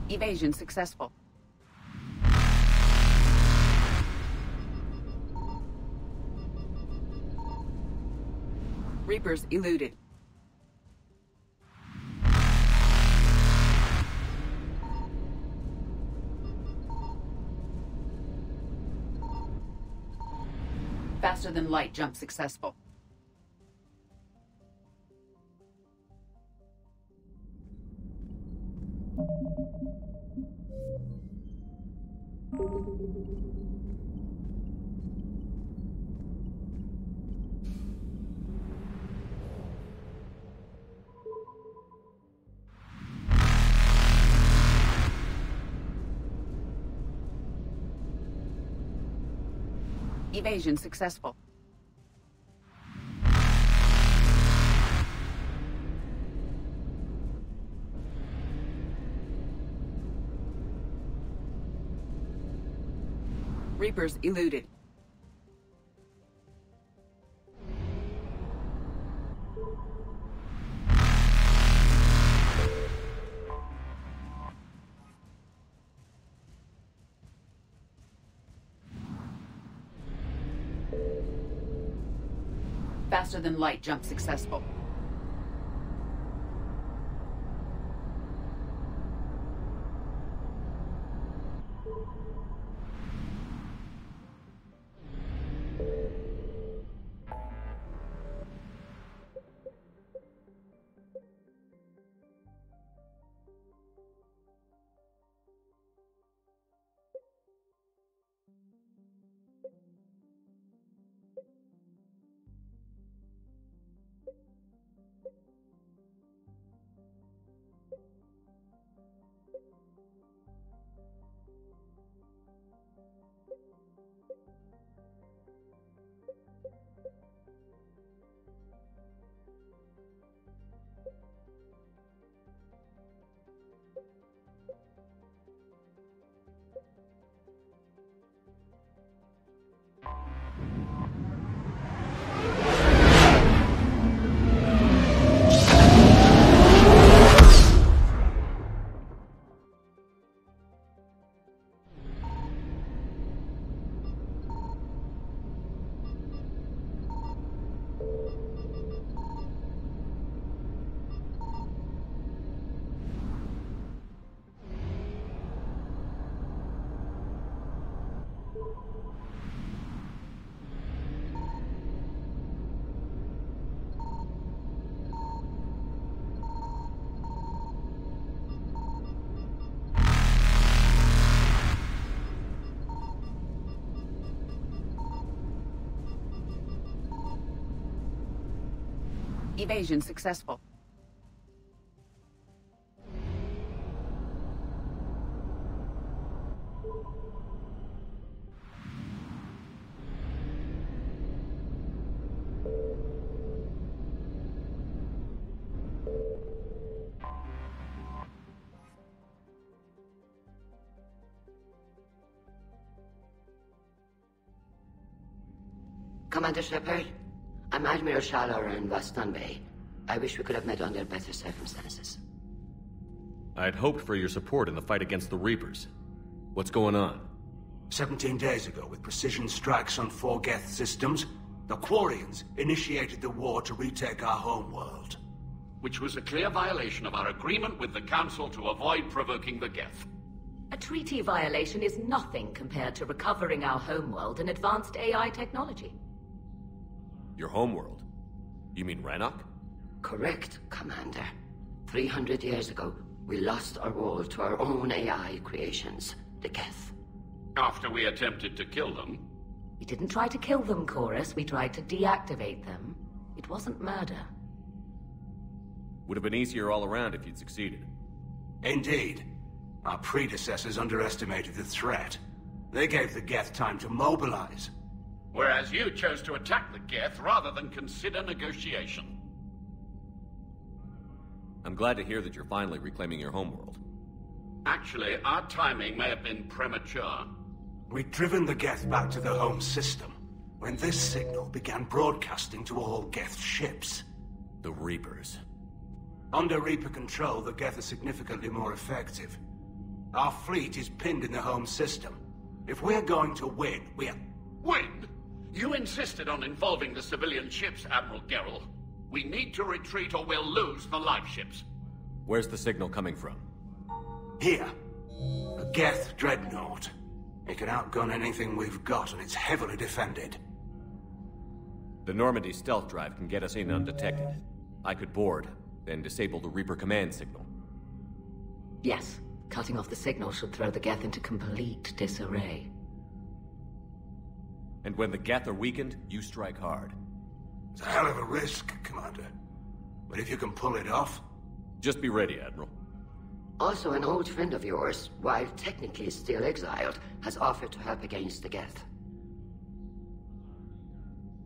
Evasion successful. Reapers eluded. Faster than light jump successful. Evasion successful. Reapers eluded. Faster than light jump successful. Evasion successful. Commander Shepard, I'm Admiral Shallower in Weston Bay. I wish we could have met under better circumstances. I'd hoped for your support in the fight against the Reapers. What's going on? 17 days ago, with precision strikes on 4 Geth systems, the Quarians initiated the war to retake our homeworld. Which was a clear violation of our agreement with the Council to avoid provoking the Geth. A treaty violation is nothing compared to recovering our homeworld and advanced AI technology. Your homeworld? You mean Rannoch? Correct, Commander. 300 years ago, we lost our world to our own AI creations, the Geth. After we attempted to kill them? We didn't try to kill them, Chorus. We tried to deactivate them. It wasn't murder. Would have been easier all around if you'd succeeded. Indeed. Our predecessors underestimated the threat. They gave the Geth time to mobilize. Whereas you chose to attack the Geth rather than consider negotiation. I'm glad to hear that you're finally reclaiming your homeworld. Actually, our timing may have been premature. We'd driven the Geth back to the home system, when this signal began broadcasting to all Geth ships. The Reapers. Under Reaper control, the Geth are significantly more effective. Our fleet is pinned in the home system. If we're going to win, Win? You insisted on involving the civilian ships, Admiral Gerrel. We need to retreat or we'll lose the live ships. Where's the signal coming from? Here. A Geth dreadnought. It can outgun anything we've got, and it's heavily defended. The Normandy stealth drive can get us in undetected. I could board, then disable the Reaper command signal. Yes. Cutting off the signal should throw the Geth into complete disarray. And when the Geth are weakened, you strike hard. It's a hell of a risk, Commander. But if you can pull it off... Just be ready, Admiral. Also, an old friend of yours, while technically still exiled, has offered to help against the Geth.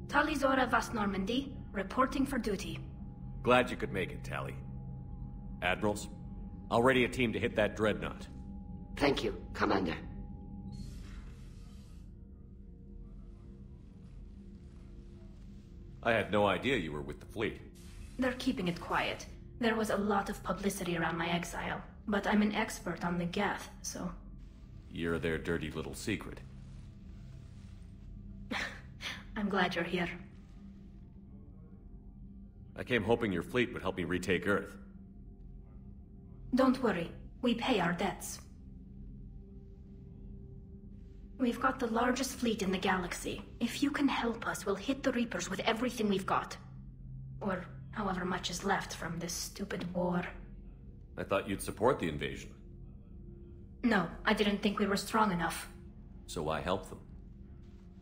Talizora Vast Normandy, reporting for duty. Glad you could make it, Tali. Admirals, I'll ready a team to hit that dreadnought. Thank you, Commander. I had no idea you were with the fleet. They're keeping it quiet. There was a lot of publicity around my exile, but I'm an expert on the Geth, so... You're their dirty little secret. I'm glad you're here. I came hoping your fleet would help me retake Earth. Don't worry. We pay our debts. We've got the largest fleet in the galaxy. If you can help us, we'll hit the Reapers with everything we've got. Or however much is left from this stupid war. I thought you'd support the invasion. No, I didn't think we were strong enough. So why help them?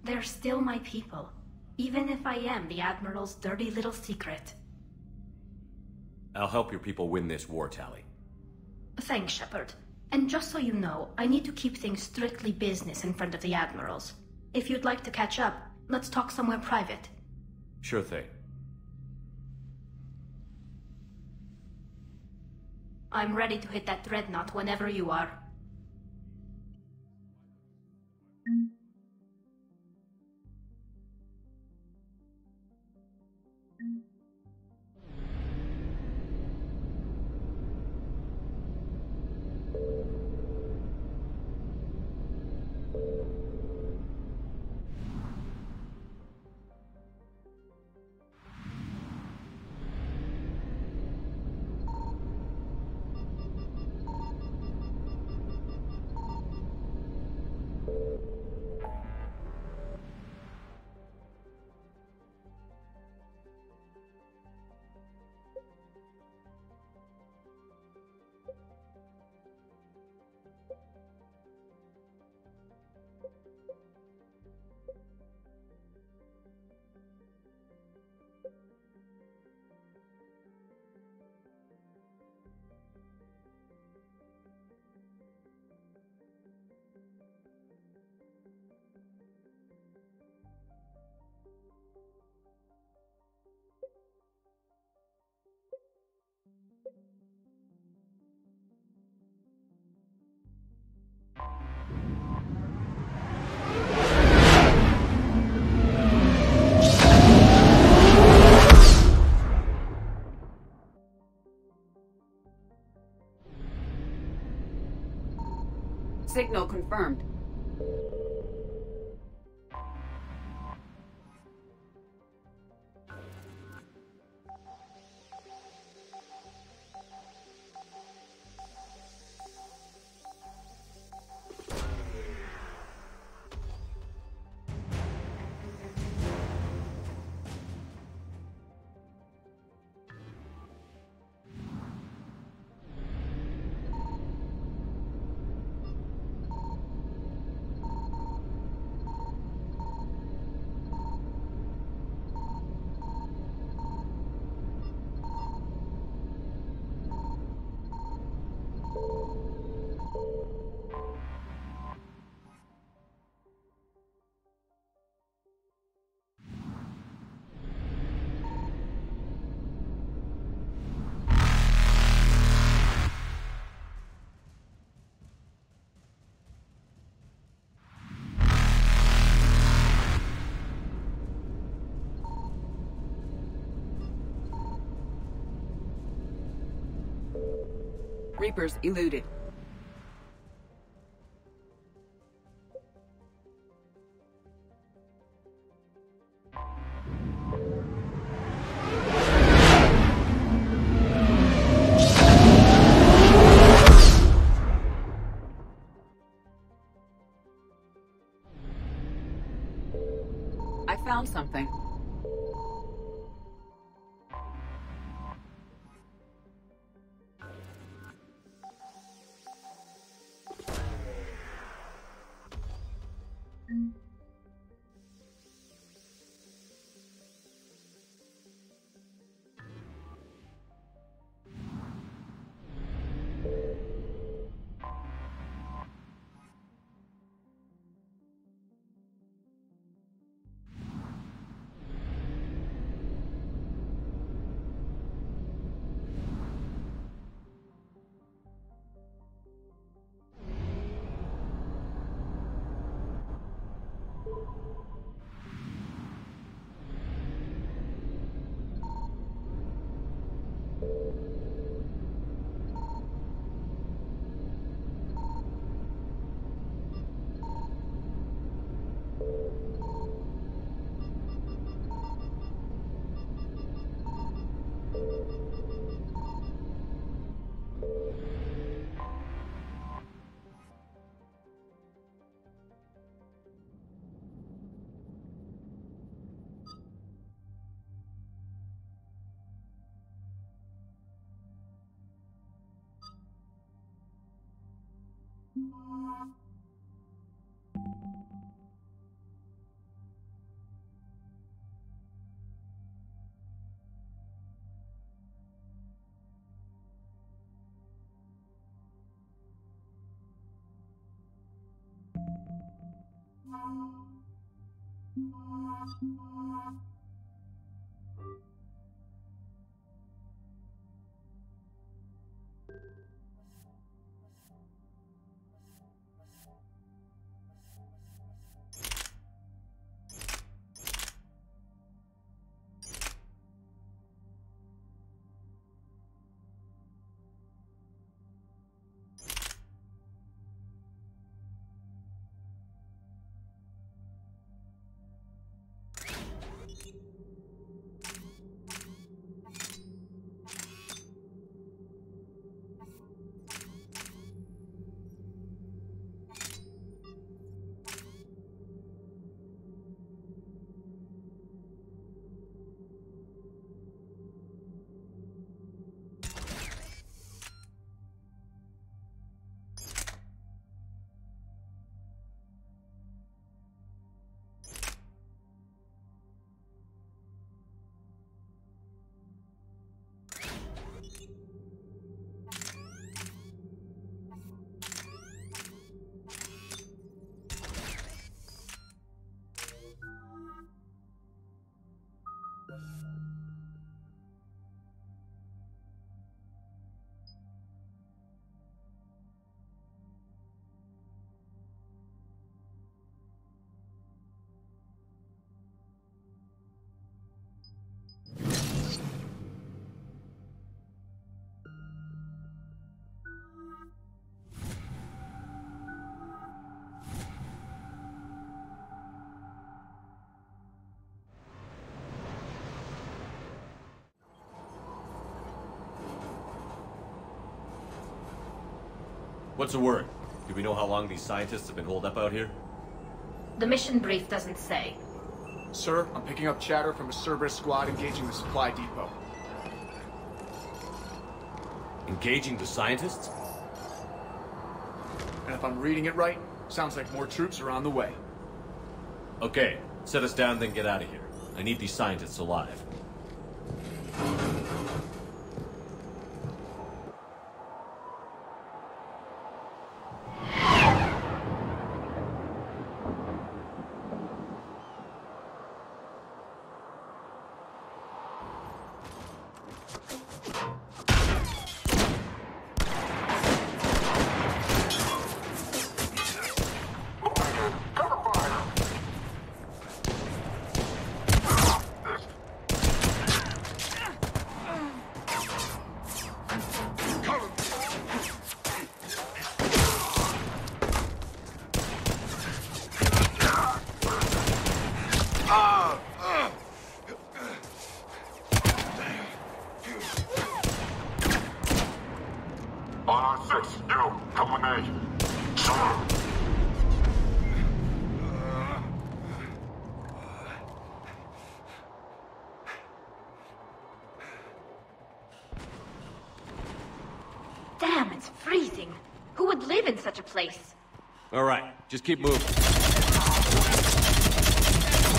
They're still my people. Even if I am the Admiral's dirty little secret. I'll help your people win this war, Tali. Thanks, Shepard. And just so you know, I need to keep things strictly business in front of the Admirals. If you'd like to catch up, let's talk somewhere private. Sure thing. I'm ready to hit that dreadnought whenever you are. Signal confirmed. Reapers eluded. found something. What's the word? Do we know how long these scientists have been holed up out here? The mission brief doesn't say. Sir, I'm picking up chatter from a Cerberus squad engaging the supply depot. Engaging the scientists? And if I'm reading it right, sounds like more troops are on the way. Okay, set us down, then get out of here. I need these scientists alive. in such a place? Alright, just keep moving.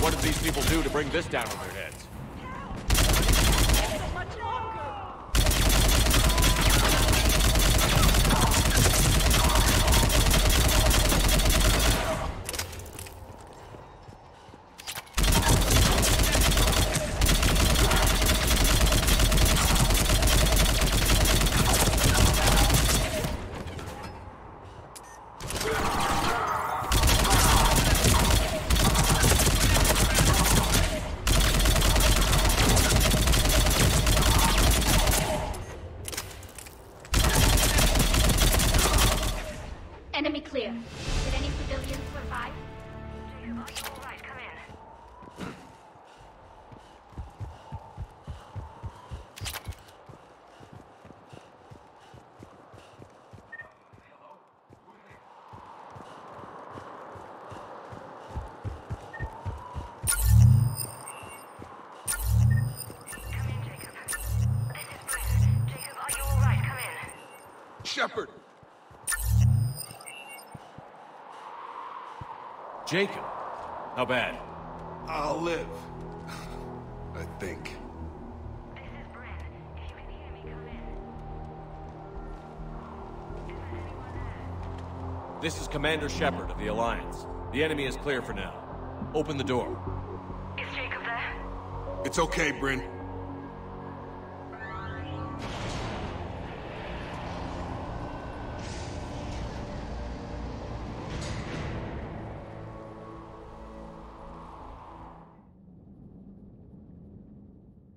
What did these people do to bring this down on their heads? Enemy clear. Did any civilians survive? Are you alright? Come in. Shepard! Jacob! How bad? I'll live. I think. This is Commander Shepard of the Alliance. The enemy is clear for now. Open the door. Is Jacob there? It's okay, Bryn.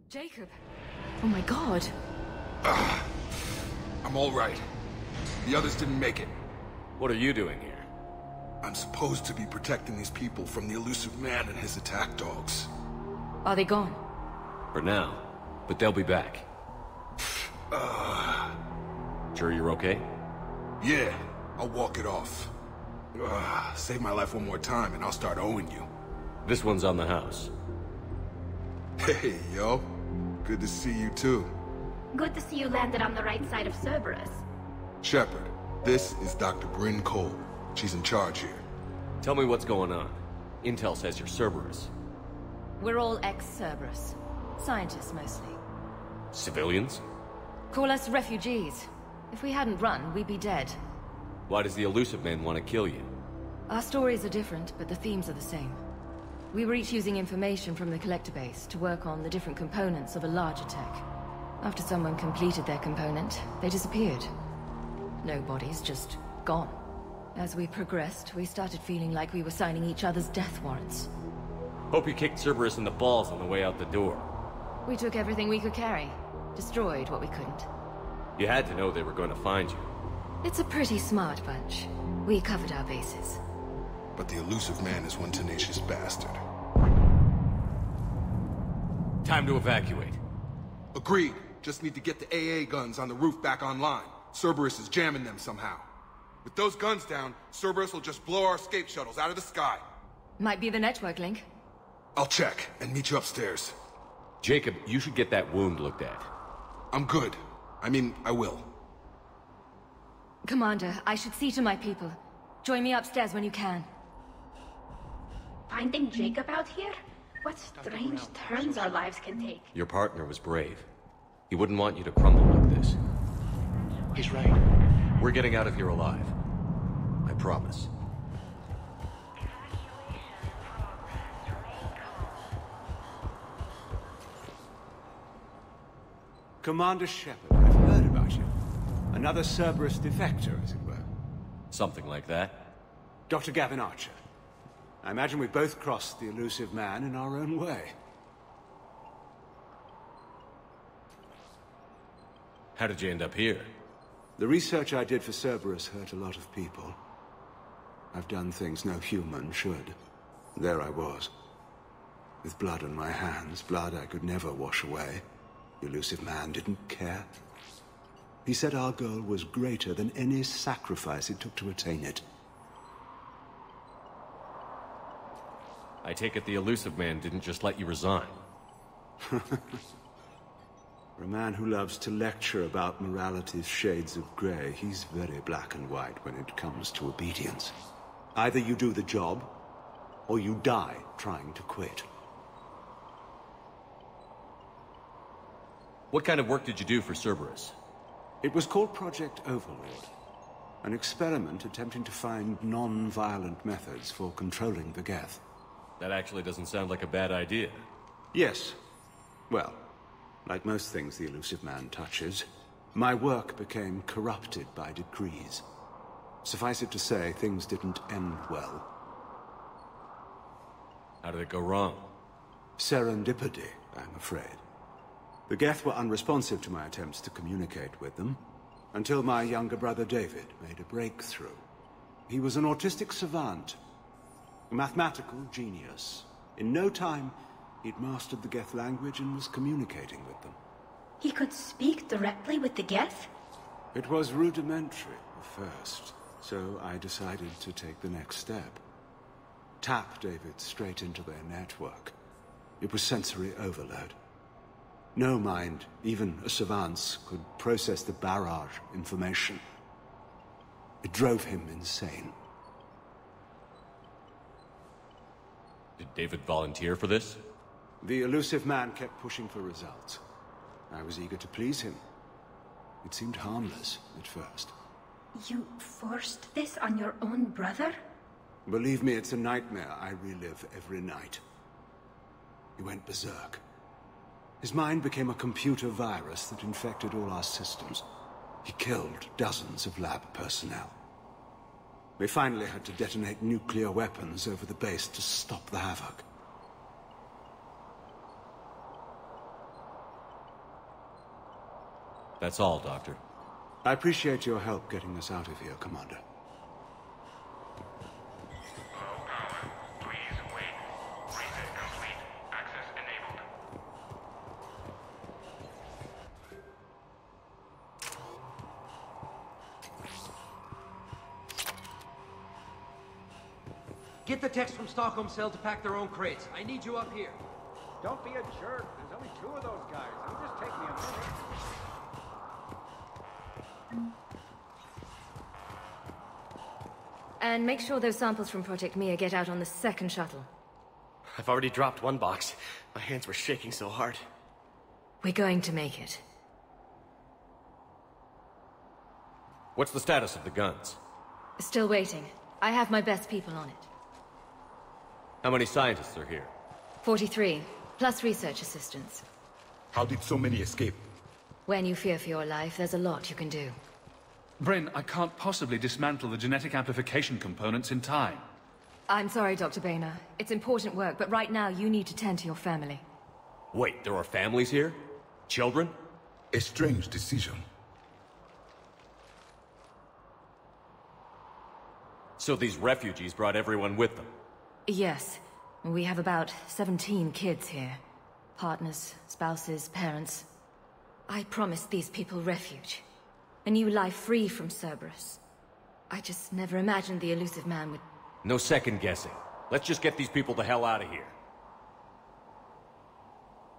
Jacob. Oh my god. I'm all right. The others didn't make it. What are you doing here? I'm supposed to be protecting these people from the elusive man and his attack dogs. Are they gone? For now. But they'll be back. Sure you're okay? Yeah, I'll walk it off. Save my life one more time and I'll start owing you. This one's on the house. Hey, yo. Good to see you too. Good to see you landed on the right side of Cerberus. Shepard, this is Dr. Bryn Cole. She's in charge here. Tell me what's going on. Intel says you're Cerberus. We're all ex-Cerberus. Scientists, mostly. Civilians? Call us refugees. If we hadn't run, we'd be dead. Why does the elusive man want to kill you? Our stories are different, but the themes are the same. We were each using information from the Collector base to work on the different components of a larger tech. After someone completed their component, they disappeared. No bodies, just gone. As we progressed, we started feeling like we were signing each other's death warrants. Hope you kicked Cerberus in the balls on the way out the door. We took everything we could carry. Destroyed what we couldn't. You had to know they were going to find you. It's a pretty smart bunch. We covered our bases. But the elusive man is one tenacious bastard. Time to evacuate. Agreed. Just need to get the AA guns on the roof back online. Cerberus is jamming them somehow. With those guns down, Cerberus will just blow our escape shuttles out of the sky. Might be the network link. I'll check and meet you upstairs. Jacob, you should get that wound looked at. I'm good. I mean, I will. Commander, I should see to my people. Join me upstairs when you can. Finding Jacob out here? What strange turns our lives can take. Your partner was brave. He wouldn't want you to crumble like this. He's right. We're getting out of here alive. I promise. Commander Shepard, I've heard about you. Another Cerberus defector, as it were. Something like that. Dr. Gavin Archer. I imagine we both crossed the elusive man in our own way. How did you end up here? The research I did for Cerberus hurt a lot of people. I've done things no human should. There I was. With blood on my hands, blood I could never wash away. The elusive man didn't care. He said our goal was greater than any sacrifice it took to attain it. I take it the elusive man didn't just let you resign. For a man who loves to lecture about morality's shades of grey, he's very black and white when it comes to obedience. Either you do the job, or you die trying to quit. What kind of work did you do for Cerberus? It was called Project Overlord. An experiment attempting to find non-violent methods for controlling the Geth. That actually doesn't sound like a bad idea. Yes. Well, like most things the Illusive Man touches, my work became corrupted by decrees. Suffice it to say, things didn't end well. How did it go wrong? Serendipity, I'm afraid. The Geth were unresponsive to my attempts to communicate with them, until my younger brother David made a breakthrough. He was an autistic savant, a mathematical genius. In no time, he'd mastered the Geth language and was communicating with them. He could speak directly with the Geth? It was rudimentary at first, so I decided to take the next step. Tap David straight into their network. It was sensory overload. No mind, even a savant's, could process the barrage information. It drove him insane. Did David volunteer for this? The Illusive Man kept pushing for results. I was eager to please him. It seemed harmless at first. You forced this on your own brother? Believe me, it's a nightmare I relive every night. He went berserk. His mind became a computer virus that infected all our systems. He killed dozens of lab personnel. We finally had to detonate nuclear weapons over the base to stop the havoc. That's all, Doctor. I appreciate your help getting us out of here, Commander. Get the techs from Stockholm Cell to pack their own crates. I need you up here. Don't be a jerk. There's only 2 of those guys. It'll just take me a minute. And make sure those samples from Project Mia get out on the second shuttle. I've already dropped one box. My hands were shaking so hard. We're going to make it. What's the status of the guns? Still waiting. I have my best people on it. How many scientists are here? 43, plus research assistants. How did so many escape? When you fear for your life, there's a lot you can do. Bryn, I can't possibly dismantle the genetic amplification components in time. I'm sorry, Dr. Boehner. It's important work, but right now you need to tend to your family. Wait, there are families here? Children? A strange decision. So these refugees brought everyone with them? Yes. We have about 17 kids here. Partners, spouses, parents. I promised these people refuge. A new life free from Cerberus. I just never imagined the Illusive Man would... No second guessing. Let's just get these people the hell out of here.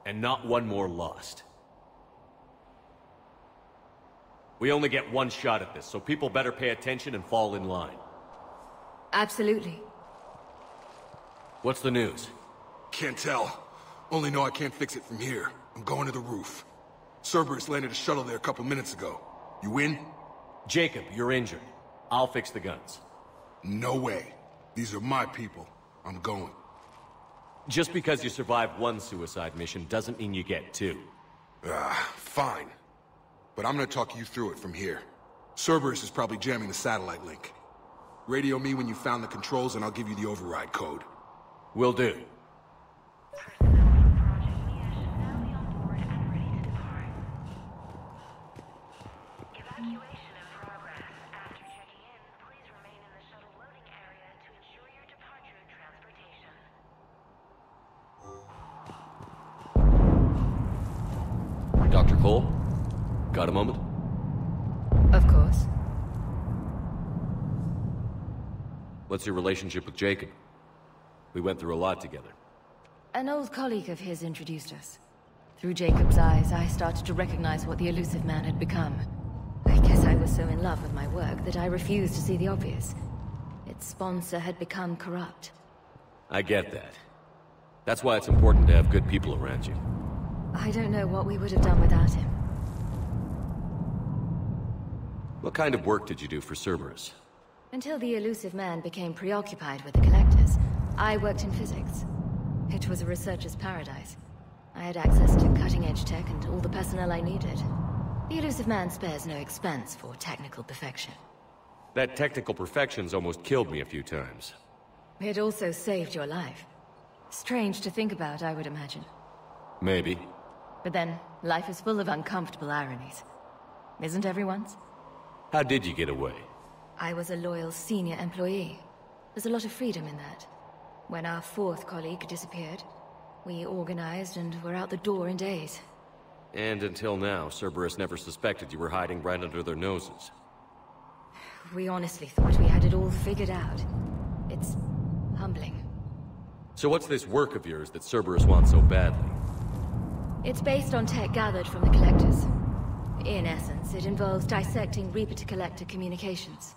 And not one more lost. We only get one shot at this, so people better pay attention and fall in line. Absolutely. What's the news? Can't tell. Only know I can't fix it from here. I'm going to the roof. Cerberus landed a shuttle there a couple minutes ago. You in? Jacob, you're injured. I'll fix the guns. No way. These are my people. I'm going. Just because you survived one suicide mission doesn't mean you get 2. Fine. But I'm gonna talk you through it from here. Cerberus is probably jamming the satellite link. Radio me when you found the controls and I'll give you the override code. Will do. Dr. Cole? Got a moment? Of course. What's your relationship with Jacob? We went through a lot together. An old colleague of his introduced us. Through Jacob's eyes, I started to recognize what the Elusive Man had become. I guess I was so in love with my work that I refused to see the obvious. Its sponsor had become corrupt. I get that. That's why it's important to have good people around you. I don't know what we would have done without him. What kind of work did you do for Cerberus? Until the Elusive Man became preoccupied with the Collectors, I worked in physics. It was a researcher's paradise. I had access to cutting-edge tech and all the personnel I needed. The Elusive Man spares no expense for technical perfection. That technical perfection's almost killed me a few times. It also saved your life. Strange to think about, I would imagine. Maybe. But then, life is full of uncomfortable ironies. Isn't everyone's? How did you get away? I was a loyal senior employee. There's a lot of freedom in that. When our fourth colleague disappeared, we organized and were out the door in days. And until now, Cerberus never suspected you were hiding right under their noses. We honestly thought we had it all figured out. It's humbling. So what's this work of yours that Cerberus wants so badly? It's based on tech gathered from the Collectors. In essence, it involves dissecting Reaper-to-Collector communications.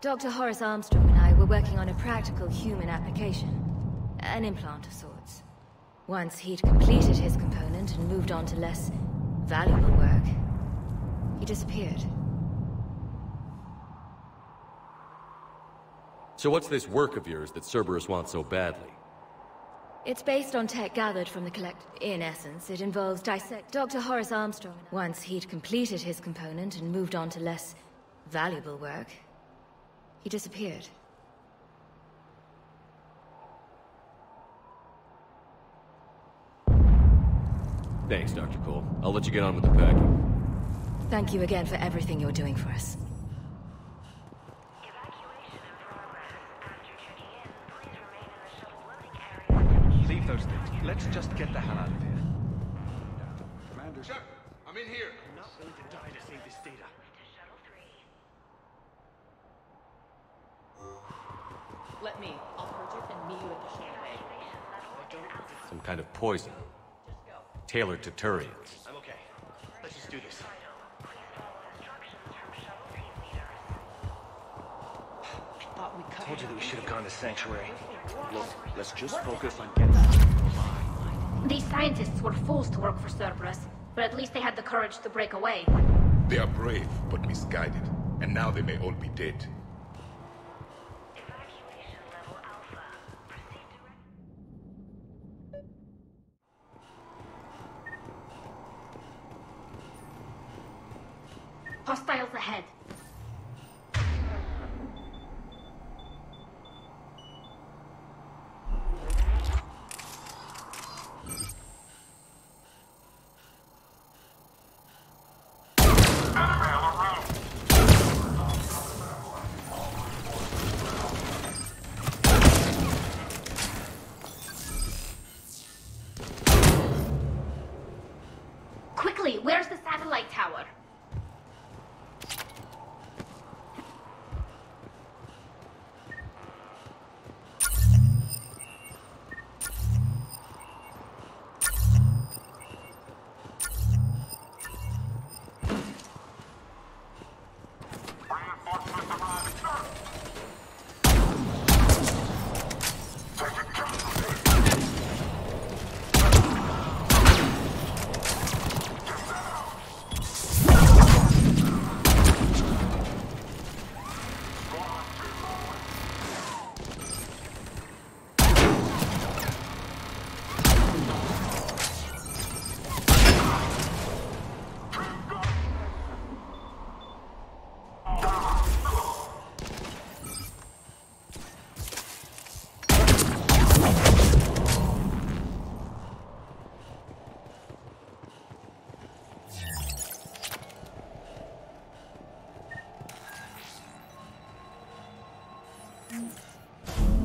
Dr. Horace Armstrong and I were working on a practical human application. An implant of sorts. Once he'd completed his component and moved on to less valuable work, he disappeared. So what's this work of yours that Cerberus wants so badly? It's based on tech gathered from the Collector. In essence, it involves Dr. Horace Armstrong. Once he'd completed his component and moved on to less valuable work, he disappeared. Thanks, Dr. Cole. I'll let you get on with the packing. Thank you again for everything you're doing for us. Leave those things. Let's just get the hell out of here. Commander. Shep, I'm in here. I'm not willing to die to save this data. Let me. I'll purge it and meet you at the champagne. Some kind of poison. Tailored to Turians. I'm okay. Let's just do this. I told you that we should have gone to Sanctuary. Look, let's just focus on getting alive. These scientists were fools to work for Cerberus, but at least they had the courage to break away. They are brave, but misguided. And now they may all be dead. Hostiles ahead. Quickly, where's the satellite tower?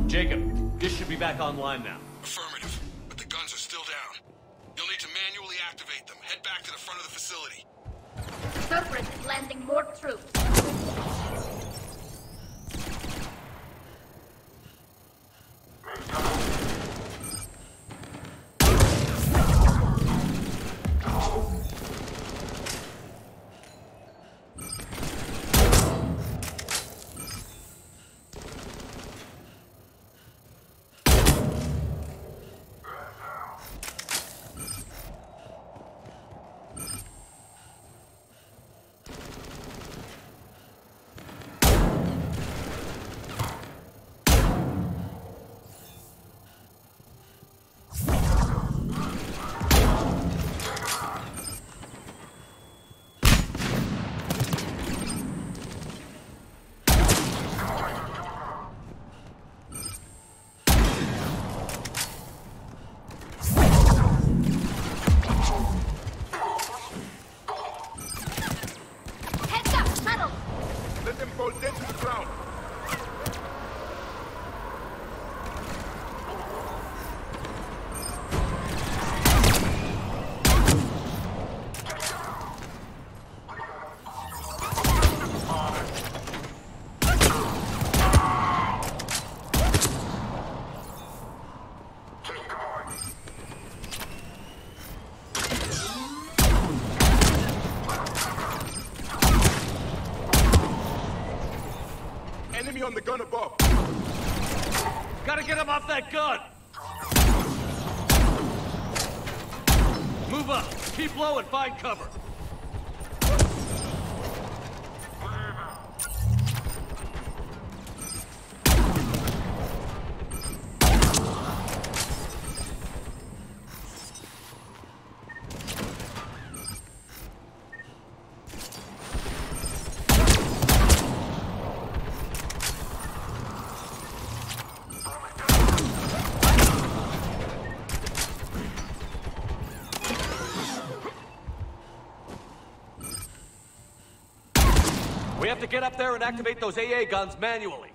Jacob, this should be back online now. Affirmative, but the guns are still down. You'll need to manually activate them. Head back to the front of the facility. Cerberus is landing more troops. enemy on the gun above. Gotta get him off that gun! Move up. Keep low and find cover. We have to get up there and activate those AA guns manually.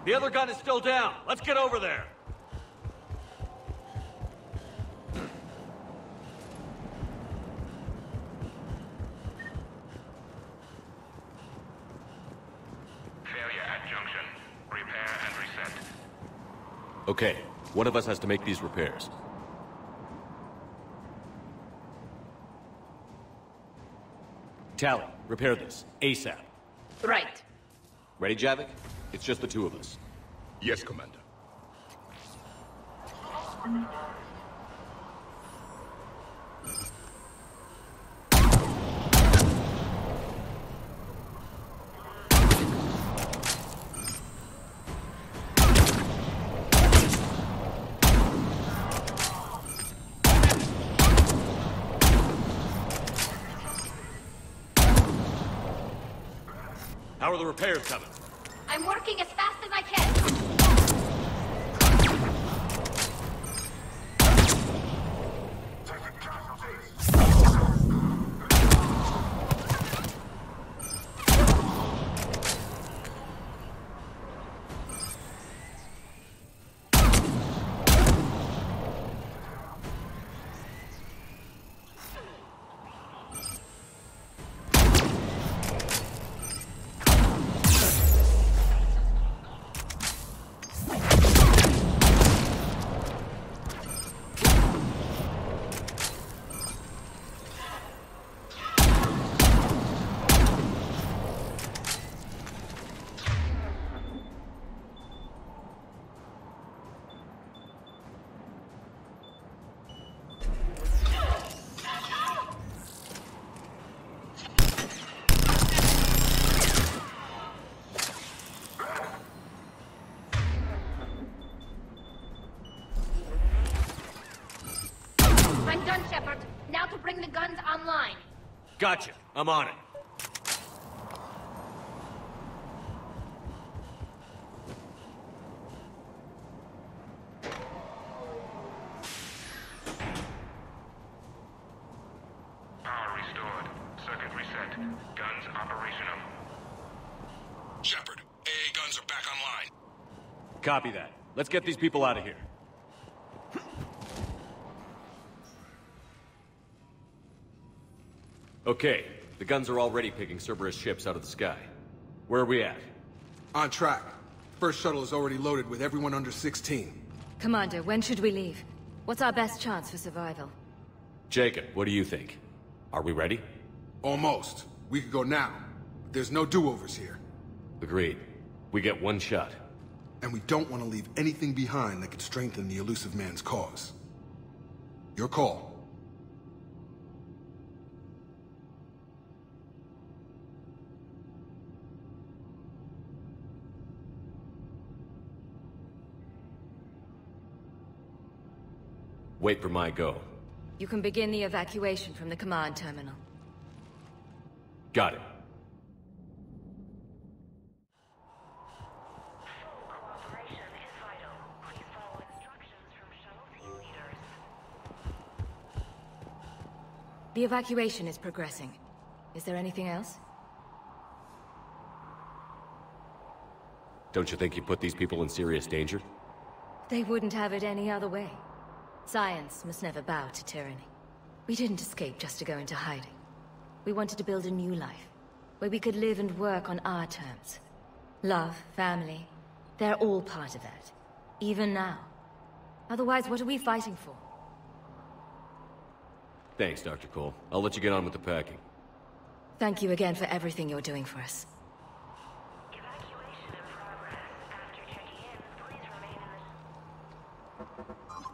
The other gun is still down. Let's get over there. Failure at junction. Repair and reset. Okay, one of us has to make these repairs. Tally, repair this. ASAP. Right. Ready, Javik? It's just the two of us. Yes, Commander. How are the repairs coming? I'm working as fast as I can. I'm done, Shepard. Now to bring the guns online. Gotcha. I'm on it. Power restored. Circuit reset. Guns operational. Shepard, AA guns are back online. Copy that. Let's get these people out of here. Okay, the guns are already picking Cerberus ships out of the sky. Where are we at? On track. First shuttle is already loaded with everyone under 16. Commander, when should we leave? What's our best chance for survival? Jacob, what do you think? Are we ready? Almost. We could go now. But there's no do-overs here. Agreed. We get one shot. And we don't want to leave anything behind that could strengthen the Illusive Man's cause. Your call. Wait for my go. You can begin the evacuation from the command terminal. Got it. The evacuation is progressing. Is there anything else? Don't you think you put these people in serious danger? They wouldn't have it any other way. Science must never bow to tyranny. We didn't escape just to go into hiding. We wanted to build a new life, where we could live and work on our terms. Love, family, they're all part of that. Even now. Otherwise, what are we fighting for? Thanks, Dr. Cole. I'll let you get on with the packing. Thank you again for everything you're doing for us.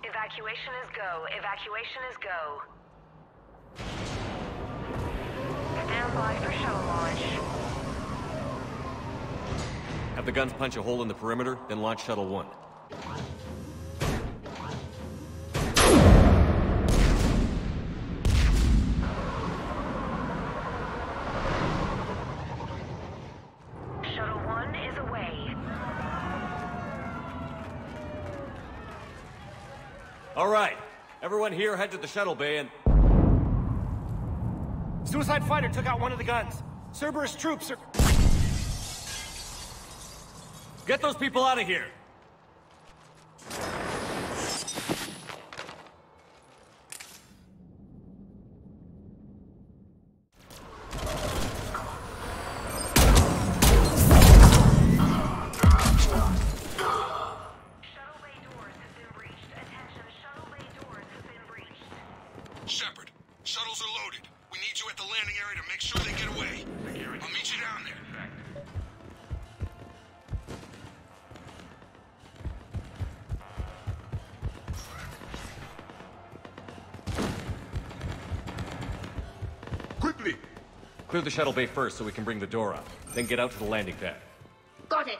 Evacuation is go. Evacuation is go. Stand by for shuttle launch. Have the guns punch a hole in the perimeter, then launch Shuttle 1. Shuttle 1 is away. All right. Everyone here head to the shuttle bay and... Suicide fighter took out one of the guns. Cerberus troops are... Get those people out of here! Shepard, shuttles are loaded. We need you at the landing area to make sure they get away. I'll meet you down there. Quickly! Clear the shuttle bay first so we can bring the door up. Then get out to the landing pad. Got it.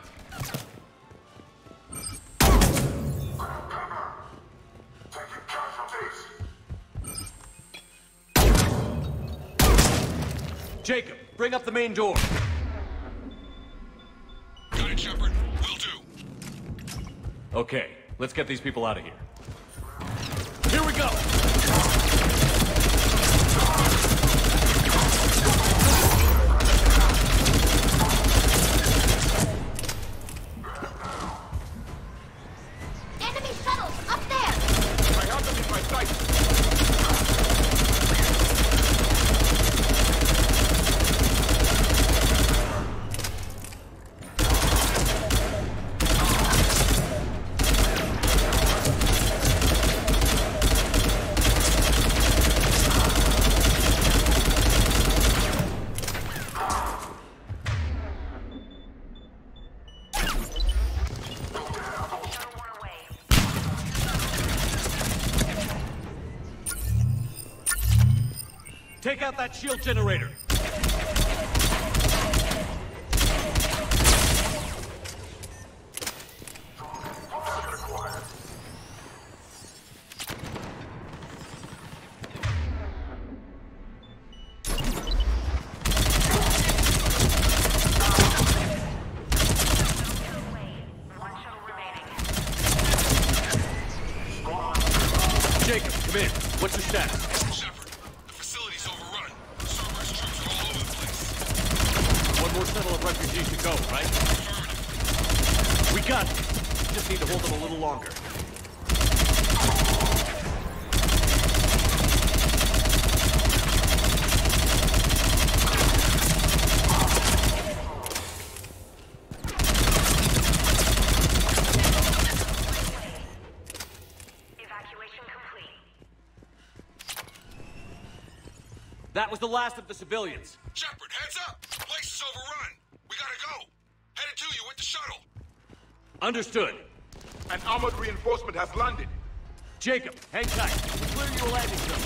Jacob, bring up the main door. Got it, Shepard. Will do. Okay, let's get these people out of here. Here we go! Enemy shuttles up there! I have them in my sight. Take out that shield generator. Jacob, come in. What's your status? One more shuttle of refugees to go, right? We got it. Just need to hold them a little longer. Evacuation complete. That was the last of the civilians. Shepard, heads up! The place is overrun. We gotta go. Headed to you with the shuttle. Understood. An armored reinforcement has landed. Jacob, hang tight. We'll clear you a landing zone.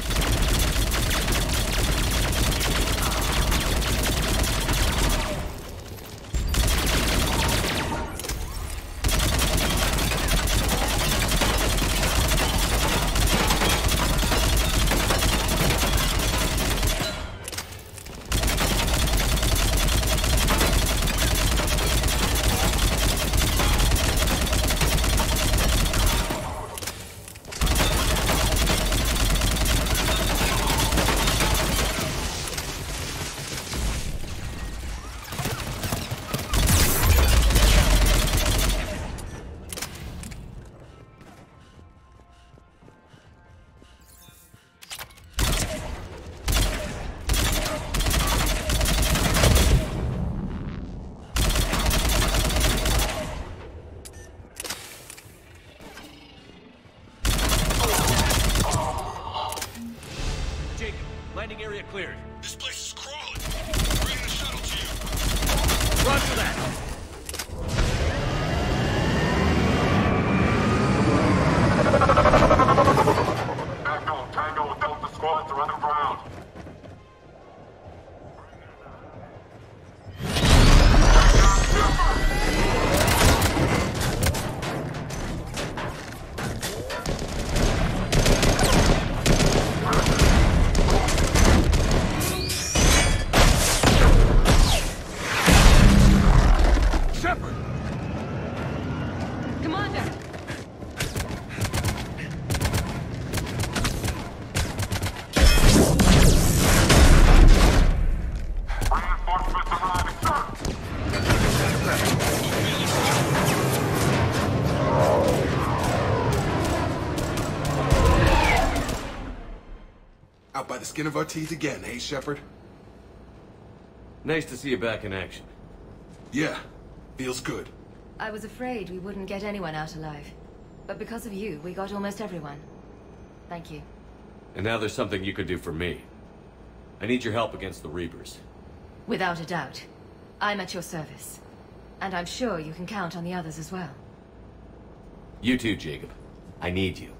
Jacob, landing area cleared. This place is crawling. Bring the shuttle to you. Roger that. Echo, Tango with Delta squads are underground. Out by the skin of our teeth again, hey, Shepard? Nice to see you back in action. Yeah, feels good. I was afraid we wouldn't get anyone out alive. But because of you, we got almost everyone. Thank you. And now there's something you could do for me. I need your help against the Reapers. Without a doubt. I'm at your service. And I'm sure you can count on the others as well. You too, Jacob. I need you.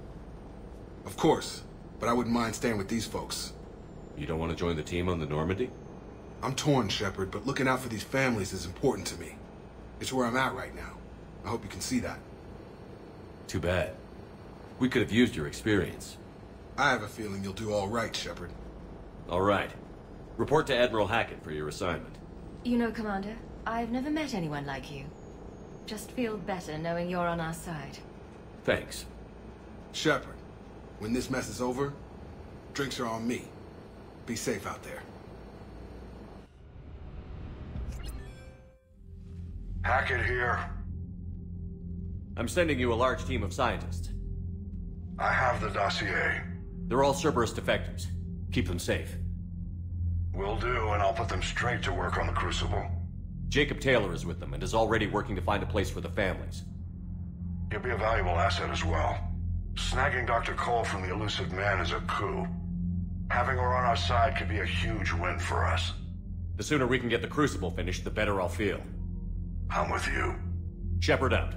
Of course, but I wouldn't mind staying with these folks. You don't want to join the team on the Normandy? I'm torn, Shepard, but looking out for these families is important to me. It's where I'm at right now. I hope you can see that. Too bad. We could have used your experience. I have a feeling you'll do all right, Shepard. All right. Report to Admiral Hackett for your assignment. You know, Commander, I've never met anyone like you. Just feel better knowing you're on our side. Thanks. Shepard, when this mess is over, drinks are on me. Be safe out there. Hackett here. I'm sending you a large team of scientists. I have the dossier. They're all Cerberus defectors. Keep them safe. Will do, and I'll put them straight to work on the Crucible. Jacob Taylor is with them and is already working to find a place for the families. He'll be a valuable asset as well. Snagging Dr. Cole from the Elusive Man is a coup. Having her on our side could be a huge win for us. The sooner we can get the Crucible finished, the better I'll feel. I'm with you. Shepard out.